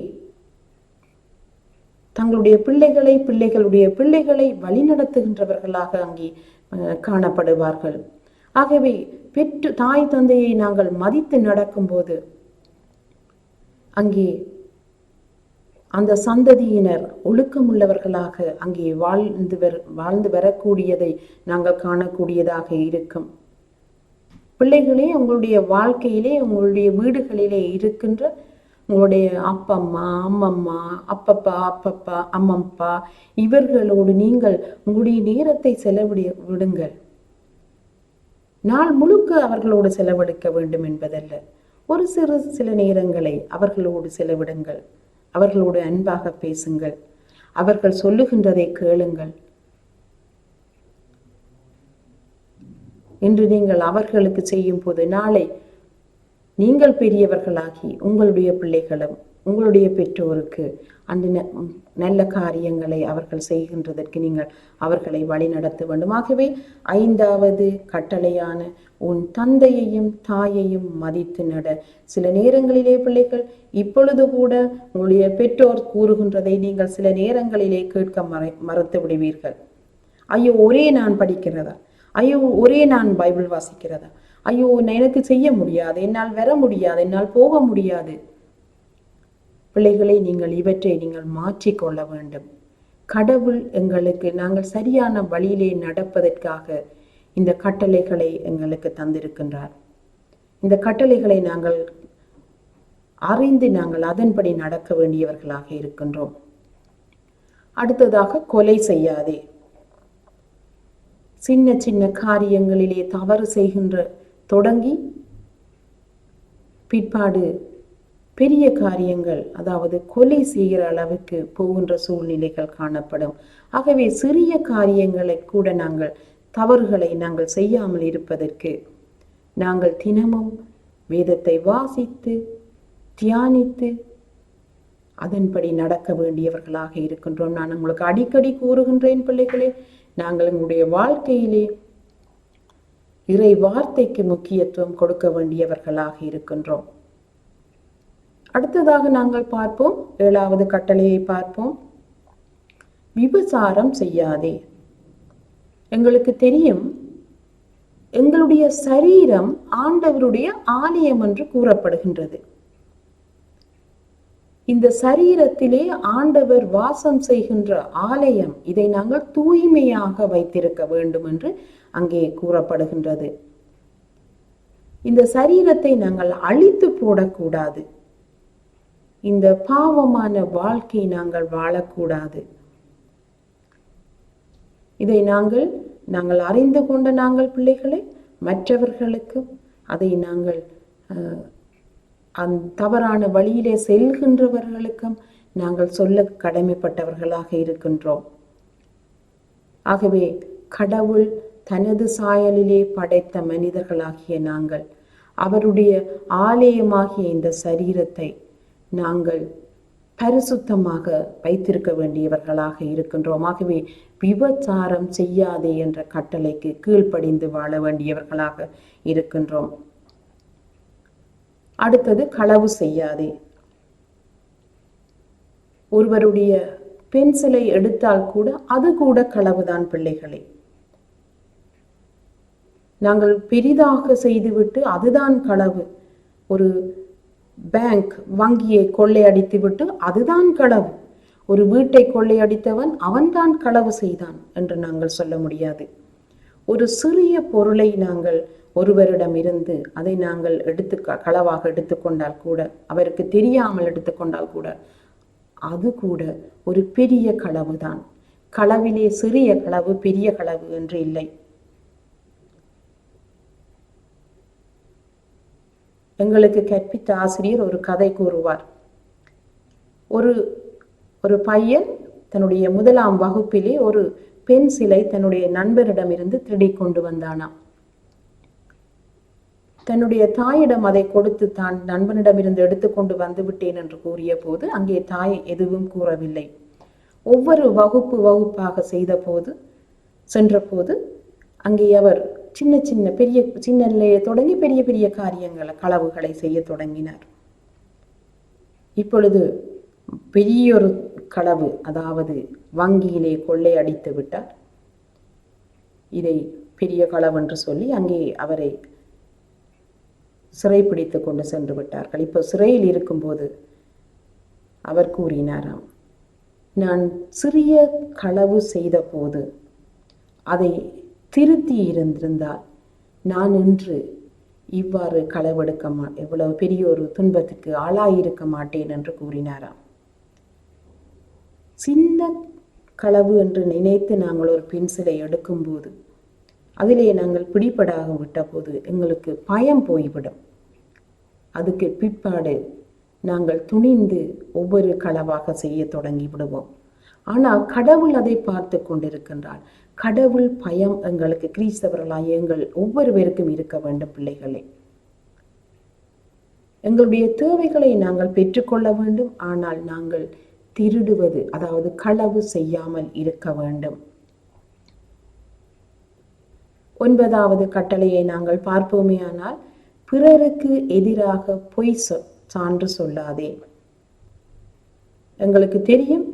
தங்களுடைய பிள்ளைகளுடைய பிள்ளைகளை வழிநடத்துகின்றவர்களாக அங்கே காணப்படுவார்கள். ஆகவே தாய் தந்தையை நாங்கள் மதித்து நடக்கும்போது அங்கே அந்த சந்ததியினர் ஒழுக்கமுள்ளவர்களாக அங்கே வாழ்ந்து வரக்கூடியதை நாங்கள் காணக்கூடியதாக இருக்கும். பிள்ளைகளே, உங்களுடைய வாழ்க்கையிலே, உங்களுடைய வீடுகளிலே இருக்கின்ற உங்களுடைய அப்பம்மா, அம்மம்மா, அப்பப்பா, அம்மப்பா, இவர்களோடு நீங்கள் உங்களுடைய நேரத்தை விடுங்கள். நாள் முழுக்க அவர்களோடு செலவழிக்க வேண்டும் என்பதல்ல. ஒரு சில நேரங்களை அவர்களோடு செலவிடுங்கள். அவர்களோடு அன்பாக பேசுங்கள். அவர்கள் சொல்லுகின்றதை கேளுங்கள். இன்று நீங்கள் அவர்களுக்கு செய்யும் போது நாளை நீங்கள் பெரியவர்களாகி உங்களுடைய பிள்ளைகளும் உங்களுடைய பெற்றோருக்கு அந்த நல்ல காரியங்களை அவர்கள் செய்கின்றதற்கு நீங்கள் அவர்களை வழி நடத்த வேண்டும். ஆகவே 5வது கட்டளையான உன் தந்தையையும் தாயையும் மதித்து நட. சில நேரங்களிலே பிள்ளைகள் இப்பொழுது கூட உங்களுடைய பெற்றோர் கூறுகின்றதை நீங்கள் சில நேரங்களிலே கேட்க மறந்து விடுவீர்கள். ஐயோ, ஒரே நான் படிக்கிறதா? ஐயோ, ஒரே நான் பைபிள் வாசிக்கிறதா? ஐயோ, எனக்கு செய்ய முடியாது, என்னால் வர முடியாது, என்னால் போக முடியாது. பிள்ளைகளை, நீங்கள் இவற்றை நீங்கள் மாற்றிக்கொள்ள வேண்டும். கடவுள் எங்களுக்கு நாங்கள் சரியான வழியிலே நடப்பதற்காக இந்த கட்டளைகளை எங்களுக்கு தந்திருக்கின்றார். இந்த கட்டளைகளை நாங்கள் அறிந்து நாங்கள் அதன்படி நடக்க வேண்டியவர்களாக இருக்கின்றோம். அடுத்ததாக, கொலை செய்யாதே. சின்ன சின்ன காரியங்களிலே தவறு செய்கின்ற தொடங்கி பிற்பாடு பெரிய காரியங்கள், அதாவது கொலை செய்கிற அளவுக்கு போகின்ற சூழ்நிலைகள் காணப்படும். ஆகவே சிறிய காரியங்களை கூட தவறுகளை நாங்கள் செய்யாமல் இருப்பதற்கு நாங்கள் தினமும் வேதத்தை வாசித்து தியானித்து அதன்படி நடக்க வேண்டியவர்களாக இருக்கின்றோம். நான் உங்களுக்கு அடிக்கடி கூறுகின்றேன் பிள்ளைகளே, நாங்கள் எங்களுடைய வாழ்க்கையிலே இறை வார்த்தைக்கு முக்கியத்துவம் கொடுக்க வேண்டியவர்களாக இருக்கின்றோம். அடுத்ததாக நாங்கள் பார்ப்போம், 7வது கட்டளையை பார்ப்போம். விபசாரம் செய்யாதே. எங்களுக்கு தெரியும், எங்களுடைய சரீரம் ஆண்டவருடைய ஆலயம் என்று கூறப்படுகின்றது. இந்த சரீரத்திலே ஆண்டவர் வாசம் செய்கின்ற ஆலயம். இதை நாங்கள் தூய்மையாக வைத்திருக்க வேண்டும் என்று அங்கே கூறப்படுகின்றது. இந்த சரீரத்தை நாங்கள் அழித்து போடக்கூடாது. இந்த பாவமான வாழ்க்கை நாங்கள் வாழக்கூடாது. இதை நாங்கள் அறிந்து கொண்ட நாங்கள் பிள்ளைகளை மற்றவர்களுக்கும் அதை நாங்கள் தவறான வழியிலே செல்கின்றவர்களுக்கும் நாங்கள் சொல்ல கடமைப்பட்டவர்களாக இருக்கின்றோம். ஆகவே கடவுள் தனது சாயலிலே படைத்த மனிதர்களாகிய நாங்கள் அவருடைய ஆலயமாகிய இந்த சரீரத்தை நாங்கள் பரிசுத்தமாக வைத்திருக்க வேண்டியவர்களாக இருக்கின்றோம். ஆகவே விபச்சாரம் செய்யாதே என்ற கட்டளைக்கு கீழ்ப்படிந்து வாழ வேண்டியவர்களாக இருக்கின்றோம். அடுத்தது களவு செய்யாதே. ஒருவருடைய பென்சிலை எடுத்தால் கூட அது கூட களவுதான் பிள்ளைகளே. நாங்கள் பெரிதாக செய்துவிட்டு அதுதான் களவு. ஒரு பேங்க் வங்கியை கொள்ளையடித்து விட்டு அதுதான் களவு. ஒரு வீட்டை கொள்ளையடித்தவன் அவன்தான் களவு செய்தான் என்று நாங்கள் சொல்ல முடியாது. ஒரு சிறிய பொருளை நாங்கள் ஒருவரிடம் இருந்து அதை நாங்கள் களவாக எடுத்துக்கொண்டால் கூட, அவருக்கு தெரியாமல் எடுத்துக்கொண்டால் கூட, அது கூட ஒரு பெரிய களவுதான். களவிலே சிறிய களவு பெரிய களவு என்று இல்லை. எங்களுக்கு கற்பித்த ஆசிரியர் ஒரு கதை கூறுவார். ஒரு பையன் தன்னுடைய 1ஆம் வகுப்பிலே ஒரு பென்சிலை தன்னுடைய நண்பரிடமிருந்து திருடி கொண்டு வந்தானாம். தன்னுடைய தாயிடம் அதை கொடுத்து தான் நண்பனிடமிருந்து எடுத்துக்கொண்டு வந்து விட்டேன் என்று கூறிய போது அங்கே தாய் எதுவும் கூறவில்லை. ஒவ்வொரு வகுப்பாக சென்றபோது அங்கே அவர் சின்ன நிலையை தொடங்கி பெரிய பெரிய களவுகளை செய்ய தொடங்கினார். இப்பொழுது பெரியொரு களவு, அதாவது வங்கியிலே கொள்ளை அடித்து விட்டார். இதை பெரிய களவு என்று சொல்லி அங்கே அவரை சிறைப்பிடித்து கொண்டு சென்று விட்டார்கள். இப்போ சிறையில் இருக்கும்போது அவர் கூறினாராம், நான் சிறிய களவு செய்த போது அதை திருத்தி இருந்திருந்தால் நான் இன்று இவ்வாறு இவ்வளவு பெரிய ஒரு துன்பத்துக்கு ஆளாயிருக்க மாட்டேன் என்று கூறினாராம். சின்ன களவு என்று நினைத்து நாங்கள் ஒரு பென்சிலை எடுக்கும்போது அதிலே நாங்கள் பிடிபடாக விட்ட போது எங்களுக்கு பயம் போய்விடும். அதுக்கு பிற்பாடு நாங்கள் துணிந்து ஒவ்வொரு களவாக செய்ய தொடங்கி விடுவோம். ஆனால் கடவுள் அதை பார்த்து கொண்டிருக்கின்றார். கடவுள் பயம் எங்களுக்கு கிறிஸ்தவர்களாய் எங்கள் ஒவ்வொருவருக்கும் இருக்க வேண்டும் பிள்ளைகளே. எங்களுடைய தேவைகளை நாங்கள் பெற்றுக்கொள்ள வேண்டும். ஆனால் நாங்கள் திருடுவது, அதாவது களவு செய்யாமல் இருக்க வேண்டும். 9வது கட்டளையை நாங்கள் பார்ப்போமே ஆனால், பிறருக்கு எதிராக பொய் சான்று சொல்லாதே. எங்களுக்கு தெரியும்,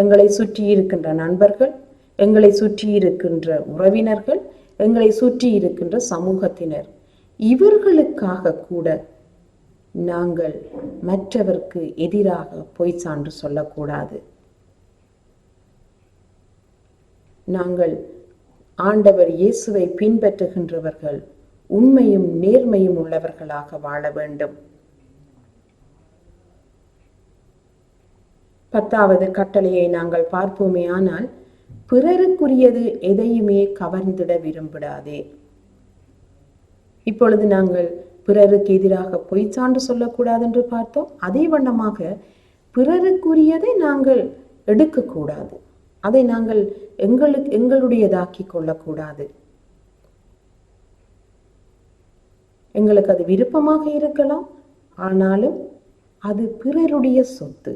எங்களை சுற்றி இருக்கின்ற நண்பர்கள், எங்களை சுற்றி இருக்கின்ற உறவினர்கள், எங்களை சுற்றி இருக்கின்ற சமூகத்தினர், இவர்களுக்காக கூட நாங்கள் மற்றவருக்கு எதிராக பொய் சான்று சொல்லக்கூடாது. நாங்கள் ஆண்டவர் இயேசுவை பின்பற்றுகின்றவர்கள் உண்மையும் நேர்மையும் உள்ளவர்களாக வாழ வேண்டும். 10வது கட்டளையை நாங்கள் பார்ப்போமே ஆனால், பிறருக்குரியது எதையுமே கவர்ந்திட விரும்பிடாதே. இப்பொழுது நாங்கள் பிறருக்கு எதிராக பொய் சான்று சொல்லக்கூடாது என்று பார்த்தோம். அதே வண்ணமாக பிறருக்குரியதை நாங்கள் எடுக்கக்கூடாது. அதை நாங்கள் எங்களுடையதாக்கி கொள்ளக்கூடாது. எங்களுக்கு அது விருப்பமாக இருக்கலாம், ஆனாலும் அது பிறருடைய சொத்து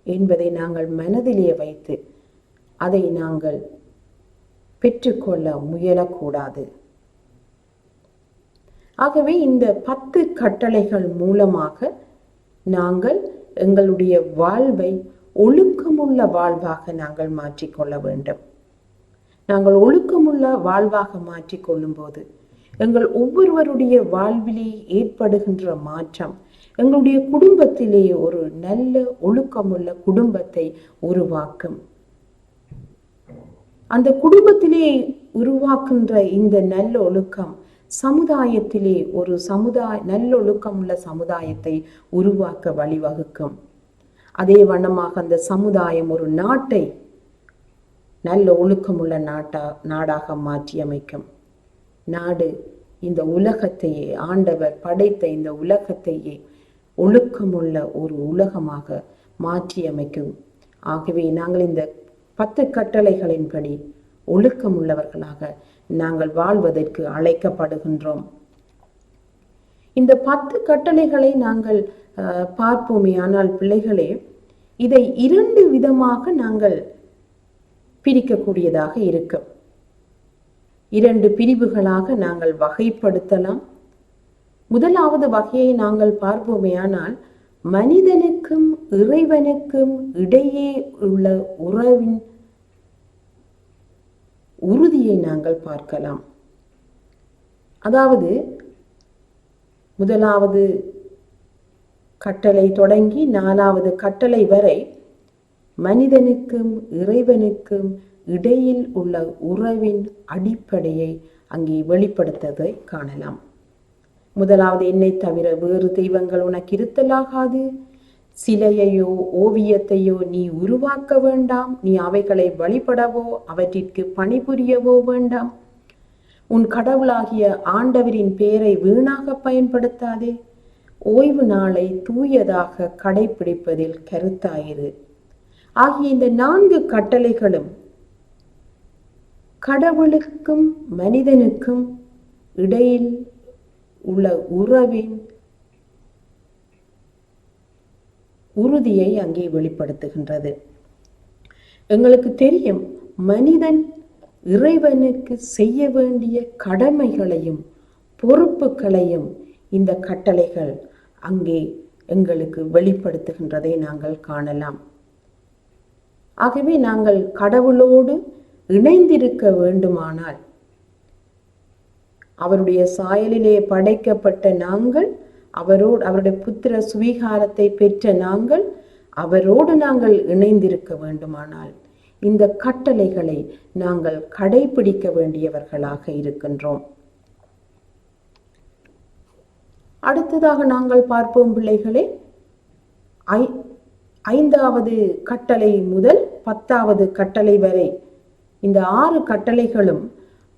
என்பதை நாங்கள் மனதிலே வைத்து அதை நாங்கள் பெற்றுக்கொள்ள முயலக்கூடாது. ஆகவே இந்த 10 கட்டளைகள் மூலமாக நாங்கள் எங்களுடைய வாழ்வை ஒழுக்கமுள்ள வாழ்வாக நாங்கள் மாற்றிக்கொள்ள வேண்டும். நாங்கள் ஒழுக்கமுள்ள வாழ்வாக மாற்றிக்கொள்ளும் போது எங்கள் ஒவ்வொருவருடைய வாழ்விலே ஏற்படுகின்ற மாற்றம் எங்களுடைய குடும்பத்திலே ஒரு நல்ல ஒழுக்கமுள்ள குடும்பத்தை உருவாக்கும். அந்த குடும்பத்திலே உருவாக்குகின்ற இந்த நல்ல ஒழுக்கம் சமுதாயத்திலே ஒரு நல்லொழுக்கம் உள்ள சமுதாயத்தை உருவாக்க வழிவகுக்கும். அதே வண்ணமாக அந்த சமுதாயம் ஒரு நாட்டை நல்ல ஒழுக்கமுள்ள நாடாக மாற்றி அமைக்கும். நாடு இந்த உலகத்தையே, ஆண்டவர் படைத்த இந்த உலகத்தையே ஒழுக்கமுள்ள ஒரு உலகமாக மாற்றி அமைக்கும். ஆகவே நாங்கள் இந்த 10 கட்டளைகளின்படி ஒழுக்கமுள்ளவர்களாக நாங்கள் வாழ்வதற்கு அழைக்கப்படுகின்றோம். இந்த 10 கட்டளைகளை நாங்கள் பார்ப்போமே, ஆனால் பிள்ளைகளே, இதை 2 விதமாக நாங்கள் பிரிக்கக்கூடியதாக இருக்கும். 2 பிரிவுகளாக நாங்கள் வகைப்படுத்தலாம். முதலாவது வகையை நாங்கள் பார்ப்போமே, ஆனால் மனிதனுக்கும் இறைவனுக்கும் இடையே உள்ள உறவின் உறுதியை நாங்கள் பார்க்கலாம். அதாவது முதலாவது கட்டளை தொடங்கி 4வது கட்டளை வரை மனிதனுக்கும் இறைவனுக்கும் இடையில் உள்ள உறவின் அடிப்படையை அங்கே வெளிப்படுத்ததை காணலாம். முதலாவது, என்னை தவிர வேறு தெய்வங்கள் உனக்கு இருத்தலாகாது, சிலையையோ ஓவியத்தையோ நீ உருவாக்க வேண்டாம், நீ அவைகளை வழிபடவோ அவற்றிற்கு பணிபுரியவோ வேண்டாம், உன் கடவுளாகிய ஆண்டவரின் பெயரை வீணாக பயன்படுத்தாதே, ஓய்வு நாளை தூயதாக கடைபிடிப்பதில் கருத்தாயிரு ஆகிய இந்த 4 கட்டளைகளும் கடவுளுக்கும் மனிதனுக்கும் இடையில் உள்ள உறவின் உறுதியை அங்கே வெளிப்படுத்துகின்றது. எங்களுக்கு தெரியும், மனிதன் இறைவனுக்கு செய்ய வேண்டிய கடமைகளையும் பொறுப்புகளையும் இந்த கட்டளைகள் அங்கே எங்களுக்கு வெளிப்படுத்துகின்றதை நாங்கள் காணலாம். ஆகவே நாங்கள் கடவுளோடு இணைந்திருக்க வேண்டுமானால், அவருடைய சாயலிலே படைக்கப்பட்ட நாங்கள், அவருடைய புத்திர சுவீகாரத்தை பெற்ற நாங்கள், அவரோடு நாங்கள் இணைந்திருக்க வேண்டுமானால் இந்த கட்டளைகளை நாங்கள் கடைபிடிக்க வேண்டியவர்களாக இருக்கின்றோம். அடுத்ததாக நாங்கள் பார்ப்போம் பிள்ளைகளே, 5வது கட்டளை முதல் 10வது கட்டளை வரை இந்த 6 கட்டளைகளும்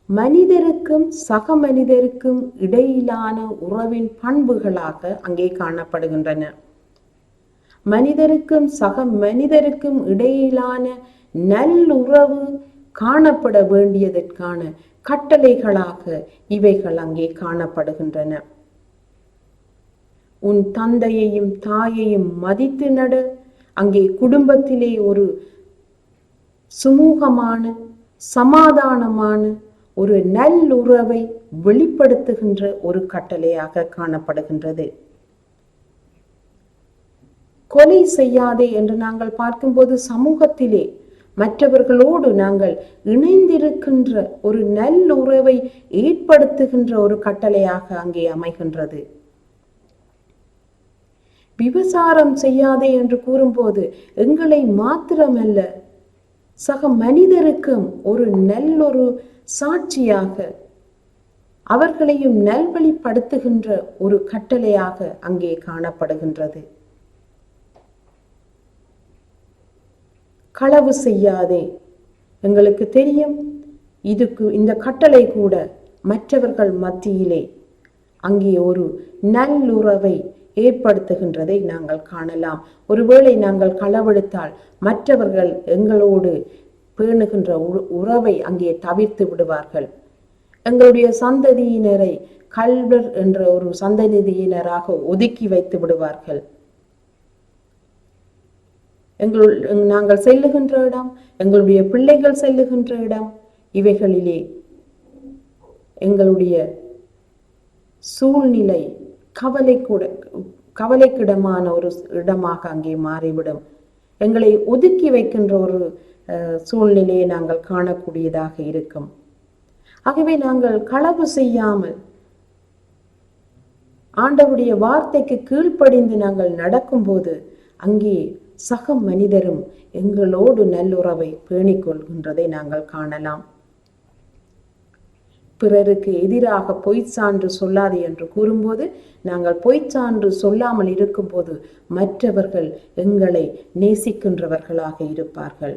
மனிதருக்கும் சக மனிதருக்கும் இடையிலான உறவின் பண்புகளாக அங்கே காணப்படுகின்றன. மனிதருக்கும் சக மனிதருக்கும் இடையிலான நல்லுறவு காணப்பட வேண்டியதற்கான கட்டளைகளாக இவைகள் அங்கே காணப்படுகின்றன. உன் தந்தையையும் தாயையும் மதித்து நட. அங்கே குடும்பத்திலே ஒரு சுமூகமான சமாதானமான ஒரு நல்லுறவை வெளிப்படுத்துகின்ற ஒரு கட்டளையாக காணப்படுகின்றது. கொலை செய்யாதே என்று நாங்கள் பார்க்கும்போது சமூகத்திலே மற்றவர்களோடு நாங்கள் இணைந்திருக்கின்ற ஒரு நல்லுறவை ஏற்படுத்துகின்ற ஒரு கட்டளையாக அங்கே அமைகின்றது. விபசாரம் செய்யாதே என்று கூறும்போது எங்களை மாத்திரமல்ல, சக மனிதருக்கும் ஒரு நல்லொரு சாட்சியாக அவர்களையும் நல்வழிப்படுத்துகின்ற ஒரு கட்டளையாக அங்கே காணப்படுகின்றது. களவு செய்யாதே, எங்களுக்கு தெரியும், இந்த கட்டளை கூட மற்றவர்கள் மத்தியிலே அங்கே ஒரு நல்லுறவை ஏற்படுத்துகின்றதை நாங்கள் காணலாம். ஒருவேளை நாங்கள் களவெடுத்தால் மற்றவர்கள் எங்களோடு பேணுகின்ற உறவை அங்கே தவிர்த்து விடுவார்கள். எங்களுடைய சந்ததியினரை கல்வர் என்ற ஒரு சந்ததியினராக ஒதுக்கி வைத்து விடுவார்கள். நாங்கள் செல்லுகின்ற இடம், எங்களுடைய பிள்ளைகள் செல்லுகின்ற இடம், இவைகளிலே எங்களுடைய சூழ்நிலை கவலைக்கிடமான ஒரு இடமாக அங்கே மாறிவிடும். எங்களை ஒதுக்கி வைக்கின்ற ஒரு சூழ்நிலையை நாங்கள் காணக்கூடியதாக இருக்கும். ஆகவே நாங்கள் களவு செய்யாமல் ஆண்டவருடைய வார்த்தைக்கு கீழ்ப்படிந்து நாங்கள் நடக்கும்போது அங்கே சக மனிதரும் எங்களோடு நல்லுறவை பேணிக் கொள்கின்றதை நாங்கள் காணலாம். பிறருக்கு எதிராக பொய்ச்சான்று சொல்லாதே என்று கூறும்போது, நாங்கள் பொய்ச்சான்று சொல்லாமல் இருக்கும்போது மற்றவர்கள் எங்களை நேசிக்கின்றவர்களாக இருப்பார்கள்.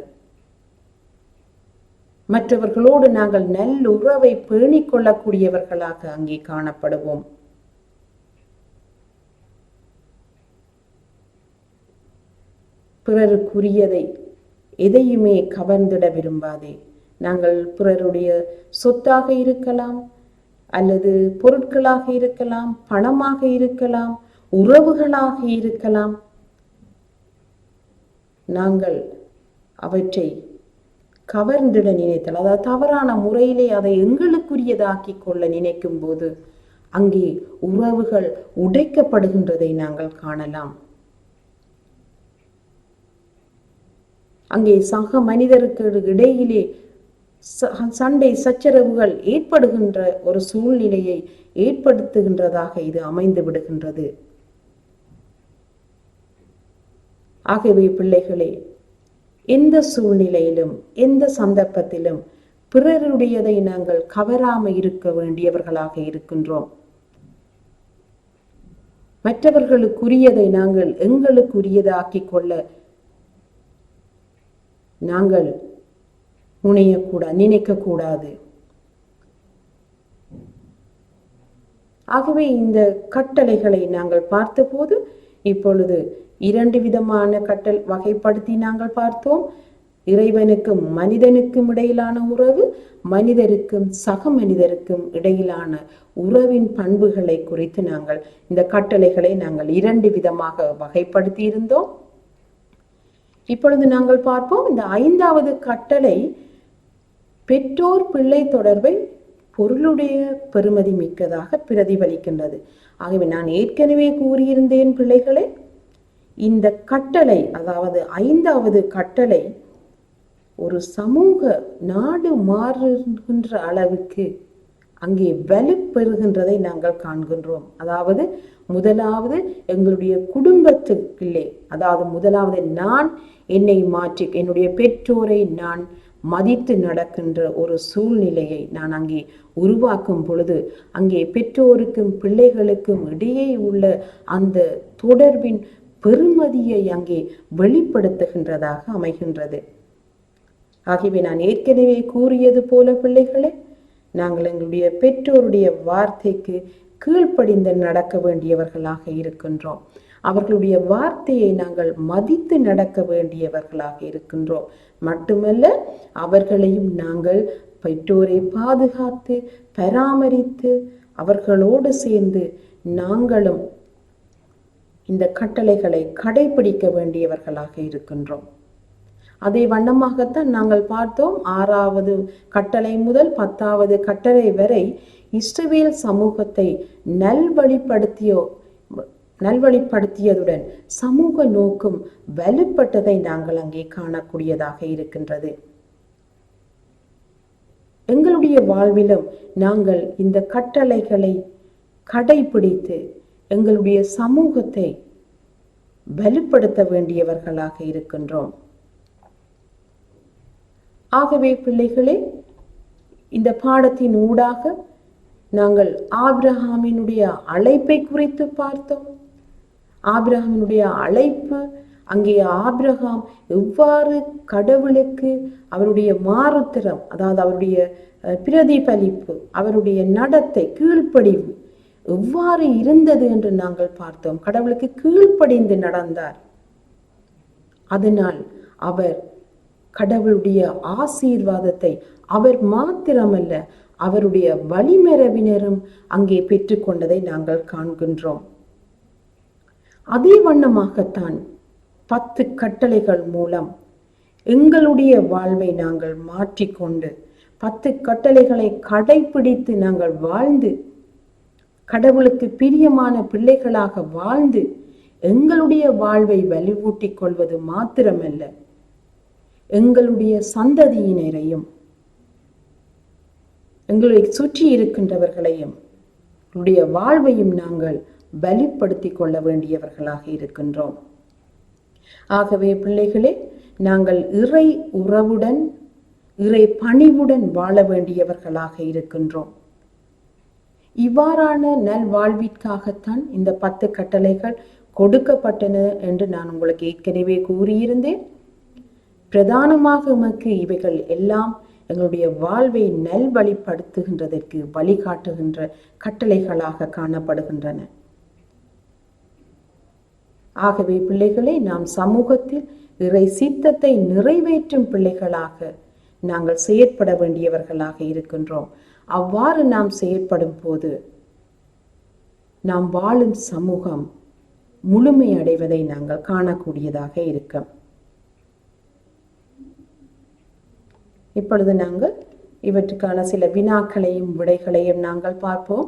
மற்றவர்களோடு நாங்கள் நல்லுறவை பேணிக் கொள்ளக்கூடியவர்களாக அங்கே காணப்படுவோம். பிறருக்குரியதை எதையுமே கவர்ந்திட விரும்பாதே. நாங்கள் பிறருடைய சொத்தாக இருக்கலாம், அல்லது பொருட்களாக இருக்கலாம், பணமாக இருக்கலாம், உறவுகளாக இருக்கலாம். நாங்கள் அவற்றை கவர்ந்திட நினைத்தல், அதாவது தவறான முறையிலே அதை எங்களுக்குரியதாக்கி கொள்ள நினைக்கும் போது அங்கே உறவுகள் உடைக்கப்படுகின்றதை நாங்கள் காணலாம். அங்கே சக மனிதருக்கு இடையிலே சண்டை சச்சரவுகள் ஏற்படுகின்ற ஒரு சூழ்நிலையை ஏற்படுத்துகின்றதாக இது அமைந்து விடுகின்றது. ஆகவே பிள்ளைகளே, எந்த சூழ்நிலையிலும் எந்த சந்தர்ப்பத்திலும் பிறருடையதை நாங்கள் கவராமல் இருக்க வேண்டியவர்களாக இருக்கின்றோம். மற்றவர்களுக்குரியதை நாங்கள் எங்களுக்குரியதாக்கி கொள்ள நாங்கள் நினைக்கக்கூடாது. ஆகவே இந்த கட்டளைகளை நாங்கள் பார்த்தபோது இப்பொழுது 2 விதமான வகைப்படுத்தி நாங்கள் பார்த்தோம். இறைவனுக்கும் மனிதனுக்கும் இடையிலான உறவு, மனிதருக்கும் சக மனிதருக்கும் இடையிலான உறவின் பண்புகளை குறித்து நாங்கள் இந்த கட்டளைகளை நாங்கள் 2 விதமாக வகைப்படுத்தி இருந்தோம். இப்பொழுது நாங்கள் பார்ப்போம், இந்த 5வது கட்டளை பெற்றோர் பிள்ளை தொடர்பை பொருளுடைய பெருமதி மிக்கதாக பிரதிபலிக்கின்றது. ஆகவே நான் ஏற்கனவே கூறியிருந்தேன் பிள்ளைகளே, இந்த கட்டளை, அதாவது 5வது கட்டளை ஒரு சமூக நாடு மாறுகின்ற அளவுக்கு அங்கே வலுப்பெறுகின்றதை நாங்கள் காண்கின்றோம். அதாவது முதலாவது எங்களுடைய குடும்பத்துக்குள்ளே, அதாவது முதலாவது நான் என்னை மாற்றி என்னுடைய பெற்றோரை நான் மதித்து நடக்கின்ற ஒரு சூழ்நிலையை நான் அங்கே உருவாக்கும் பொழுது அங்கே பெற்றோருக்கும் பிள்ளைகளுக்கும் இடையே உள்ள அந்த தொடர்பின் பெருமதியை அங்கே வெளிப்படுத்துகின்றதாக அமைகின்றது. ஆகவே நான் ஏற்கனவே கூறியது போல பிள்ளைகளே, நாங்கள் எங்களுடைய பெற்றோருடைய வார்த்தைக்கு கீழ்ப்படிந்து நடக்க வேண்டியவர்களாக இருக்கின்றோம். அவர்களுடைய வார்த்தையை நாங்கள் மதித்து நடக்க வேண்டியவர்களாக இருக்கின்றோம். மட்டுமல்ல, அவர்களையும் நாங்கள் பெற்றோரை பாதுகாத்து பராமரித்து அவர்களோடு சேர்ந்து நாங்களும் இந்த கட்டளைகளை கடைபிடிக்க வேண்டியவர்களாக இருக்கின்றோம். அதே வண்ணமாகத்தான் நாங்கள் பார்த்தோம். 6வது கட்டளை முதல் 10வது கட்டளை வரை இஸ்ரவேல் சமூகத்தை நல்வழிப்படுத்தியதுடன் சமூக நோக்கும் வலுப்பட்டதை நாங்கள் அங்கே காணக்கூடியதாக இருக்கின்றது. எங்களுடைய வாழ்விலும் நாங்கள் இந்த கட்டளைகளை கடைபிடித்து எங்களுடைய சமூகத்தை வலுப்படுத்த வேண்டியவர்களாக இருக்கின்றோம். ஆகவே பிள்ளைகளே, இந்த பாடத்தின் ஊடாக நாங்கள் ஆபிரகாமினுடைய அழைப்பை குறித்து பார்த்தோம். ஆபிரகாமினுடைய அழைப்பு, அங்கே ஆபிரகாம் எவ்வாறு கடவுளுக்கு அவருடைய மாறுத்தரம், அதாவது அவருடைய பிரதிபலிப்பு, அவருடைய நடத்தை, கீழ்ப்படிவு எவ்வாறு இருந்தது என்று நாங்கள் பார்த்தோம். கடவுளுக்கு கீழ்ப்படிந்து நடந்தார். அதனால் அவர் கடவுளுடைய ஆசீர்வாதத்தை அவர் மாத்திரமல்ல, அவருடைய வழிமரபினரும் அங்கே பெற்றுக்கொண்டதை நாங்கள் காண்கின்றோம். அதே வண்ணமாகத்தான் 10 கட்டளைகள் மூலம் எங்களுடைய வாழ்வை நாங்கள் மாற்றிக்கொண்டு 10 கட்டளைகளை கடைபிடித்து நாங்கள் வாழ்ந்து கடவுளுக்கு பிரியமான பிள்ளைகளாக வாழ்ந்து எங்களுடைய வாழ்வை வலுவூட்டிக் கொள்வது மாத்திரமல்ல, எங்களுடைய சந்ததியினரையும் எங்களை சுற்றி இருக்கின்றவர்களையும் வாழ்வையும் நாங்கள் வலுப்படுத்தி கொள்ள வேண்டியவர்களாக இருக்கின்றோம். ஆகவே பிள்ளைகளே, நாங்கள் இறை உறவுடன் இறை பணிவுடன் வாழ வேண்டியவர்களாக இருக்கின்றோம். இவ்வாறான நல்வாழ்விற்காகத்தான் இந்த 10 கட்டளைகள் கொடுக்கப்பட்டன என்று நான் உங்களுக்கு ஏற்கனவே கூறியிருந்தேன். பிரதானமாக எமக்கு இவைகள் எல்லாம் எங்களுடைய வாழ்வை நல்வழிப்படுத்துகின்றதற்கு வழிகாட்டுகின்ற கட்டளைகளாக காணப்படுகின்றன. ஆகவே பிள்ளைகளை, நாம் சமூகத்தில் இறை சித்தத்தை நிறைவேற்றும் பிள்ளைகளாக நாங்கள் செயற்பட வேண்டியவர்களாக இருக்கின்றோம். அவ்வாறு நாம் செயற்படும் போது நாம் வாழும் சமூகம் முழுமையடைவதை நாங்கள் காணக்கூடியதாக இருக்கும். இப்பொழுது நாங்கள் இவற்றுக்கான சில வினாக்களையும் விடைகளையும் நாங்கள் பார்ப்போம்.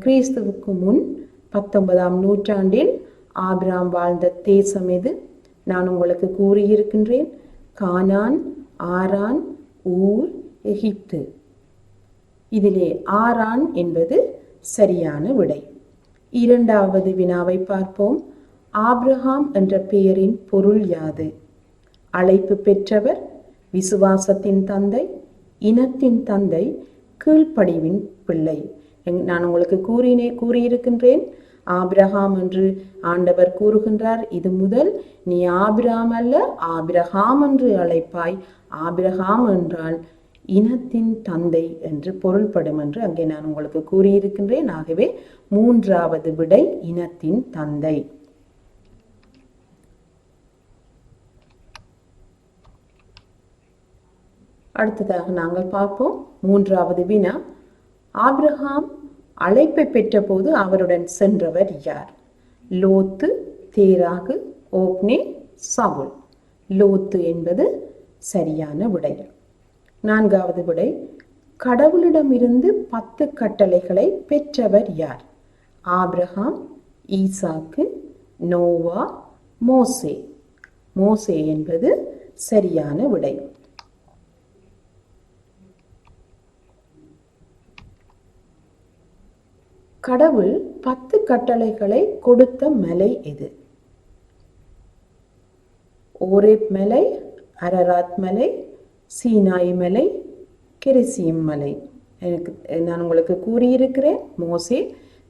கிறிஸ்துவுக்கு முன் 19ஆம் நூற்றாண்டில் ஆபிரகாம் வாழ்ந்த தேசம் எது? நான் உங்களுக்கு கூறியிருக்கின்றேன். கானான், ஆரான், ஊர், எகிப்து. இதிலே ஆரான் என்பது சரியான விடை. இரண்டாவது வினாவை பார்ப்போம். ஆபிரகாம் என்ற பெயரின் பொருள் யாது? அழைப்பு பெற்றவர், விசுவாசத்தின் தந்தை, இனத்தின் தந்தை, கீழ்ப்படிவின் பிள்ளை. நான் உங்களுக்கு கூறியிருக்கின்றேன். ஆபிரகாம் என்று ஆண்டவர் கூறுகின்றார், இது முதல் நீ ஆபிரகாம் அல்ல ஆபிரகாம் என்று அழைப்பாய். ஆபிரகாம் என்றால் இனத்தின் தந்தை என்று பொருள்படும் என்று அங்கே நான் உங்களுக்கு கூறியிருக்கின்றேன். ஆகவே மூன்றாவது விடை இனத்தின் தந்தை. அடுத்ததாக நாங்கள் பார்ப்போம். மூன்றாவது வினா, ஆபிரகாம் அழைப்பை பெற்ற போது அவருடன் சென்றவர் யார்? லோத்து, தேராகு, ஓப்னே, சவுல். லோத்து என்பது சரியான விடை. நான்காவது விடை, கடவுளிடமிருந்து 10 கட்டளைகளை பெற்றவர் யார்? ஆபிரகாம், ஈசாக்கு, நோவா, மோசே. மோசே என்பது சரியான விடை. கடவுள் 10 கட்டளைகளை கொடுத்த மலை எது? ஓரேப் மலை, அரராத் மலை, சீனாய் மலை, கெரிசியம் மலை. நான் உங்களுக்கு கூறியிருக்கிறேன், மோசே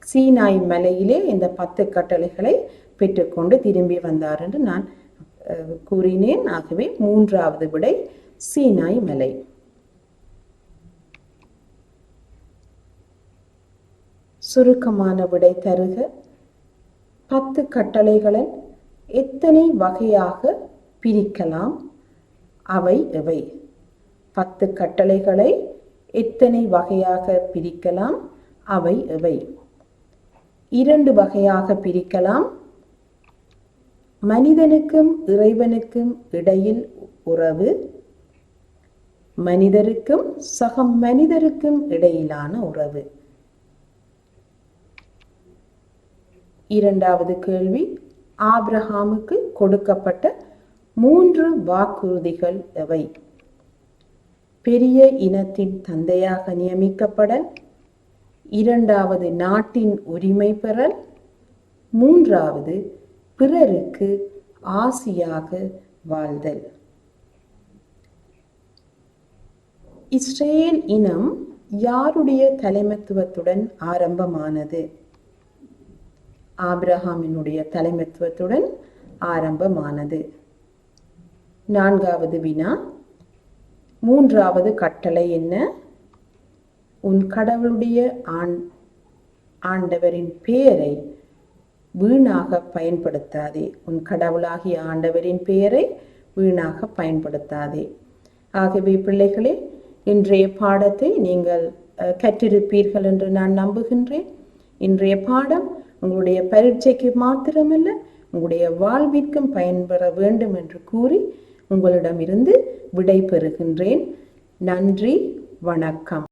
சீனாய் மலையிலே இந்த 10 கட்டளைகளை பெற்றுக்கொண்டு திரும்பி வந்தார் என்று நான் கூறினேன். ஆகவே மூன்றாவது விடை சீனாய் மலை. சுருக்கமான விடை தருக. 10 கட்டளைகளை எத்தனை வகையாக பிரிக்கலாம்? அவை எவை? 10 கட்டளைகளை எத்தனை வகையாக பிரிக்கலாம்? அவை எவை? 2 வகையாக பிரிக்கலாம். மனிதனுக்கும் இறைவனுக்கும் இடையில் உறவு, மனிதருக்கும் சக மனிதருக்கும் இடையிலான உறவு. இரண்டாவது கேள்வி, ஆபிரகாமுக்கு கொடுக்கப்பட்ட 3 வாக்குறுதிகள் எவை? பெரிய இனத்தின் தந்தையாக நியமிக்கப்படல், இரண்டாவது நாட்டின் உரிமை பெறல், மூன்றாவது பிறருக்கு ஆசியாக வாழ்தல். இஸ்ரேல் இனம் யாருடைய தலைமைத்துவத்துடன் ஆரம்பமானது? ஆபிரகாமினுடைய தலைமைத்துவத்துடன் ஆரம்பமானது. நான்காவது வினா, மூன்றாவது கட்டளை என்ன? உன் கடவுளுடைய ஆண்டவரின் பெயரை வீணாக பயன்படுத்தாதே. உன் கடவுளாகிய ஆண்டவரின் பெயரை வீணாக பயன்படுத்தாதே. ஆகவே பிள்ளைகளே, இன்றைய பாடத்தை நீங்கள் கற்றிருப்பீர்கள் என்று நான் நம்புகின்றேன். இன்றைய பாடம் உங்களுடைய பரீட்சைக்கு மாத்திரமல்ல, உங்களுடைய வாழ்விற்கும் பயன்பெற வேண்டும் என்று கூறி உங்களிடமிருந்து விடை பெறுகின்றேன். நன்றி, வணக்கம்.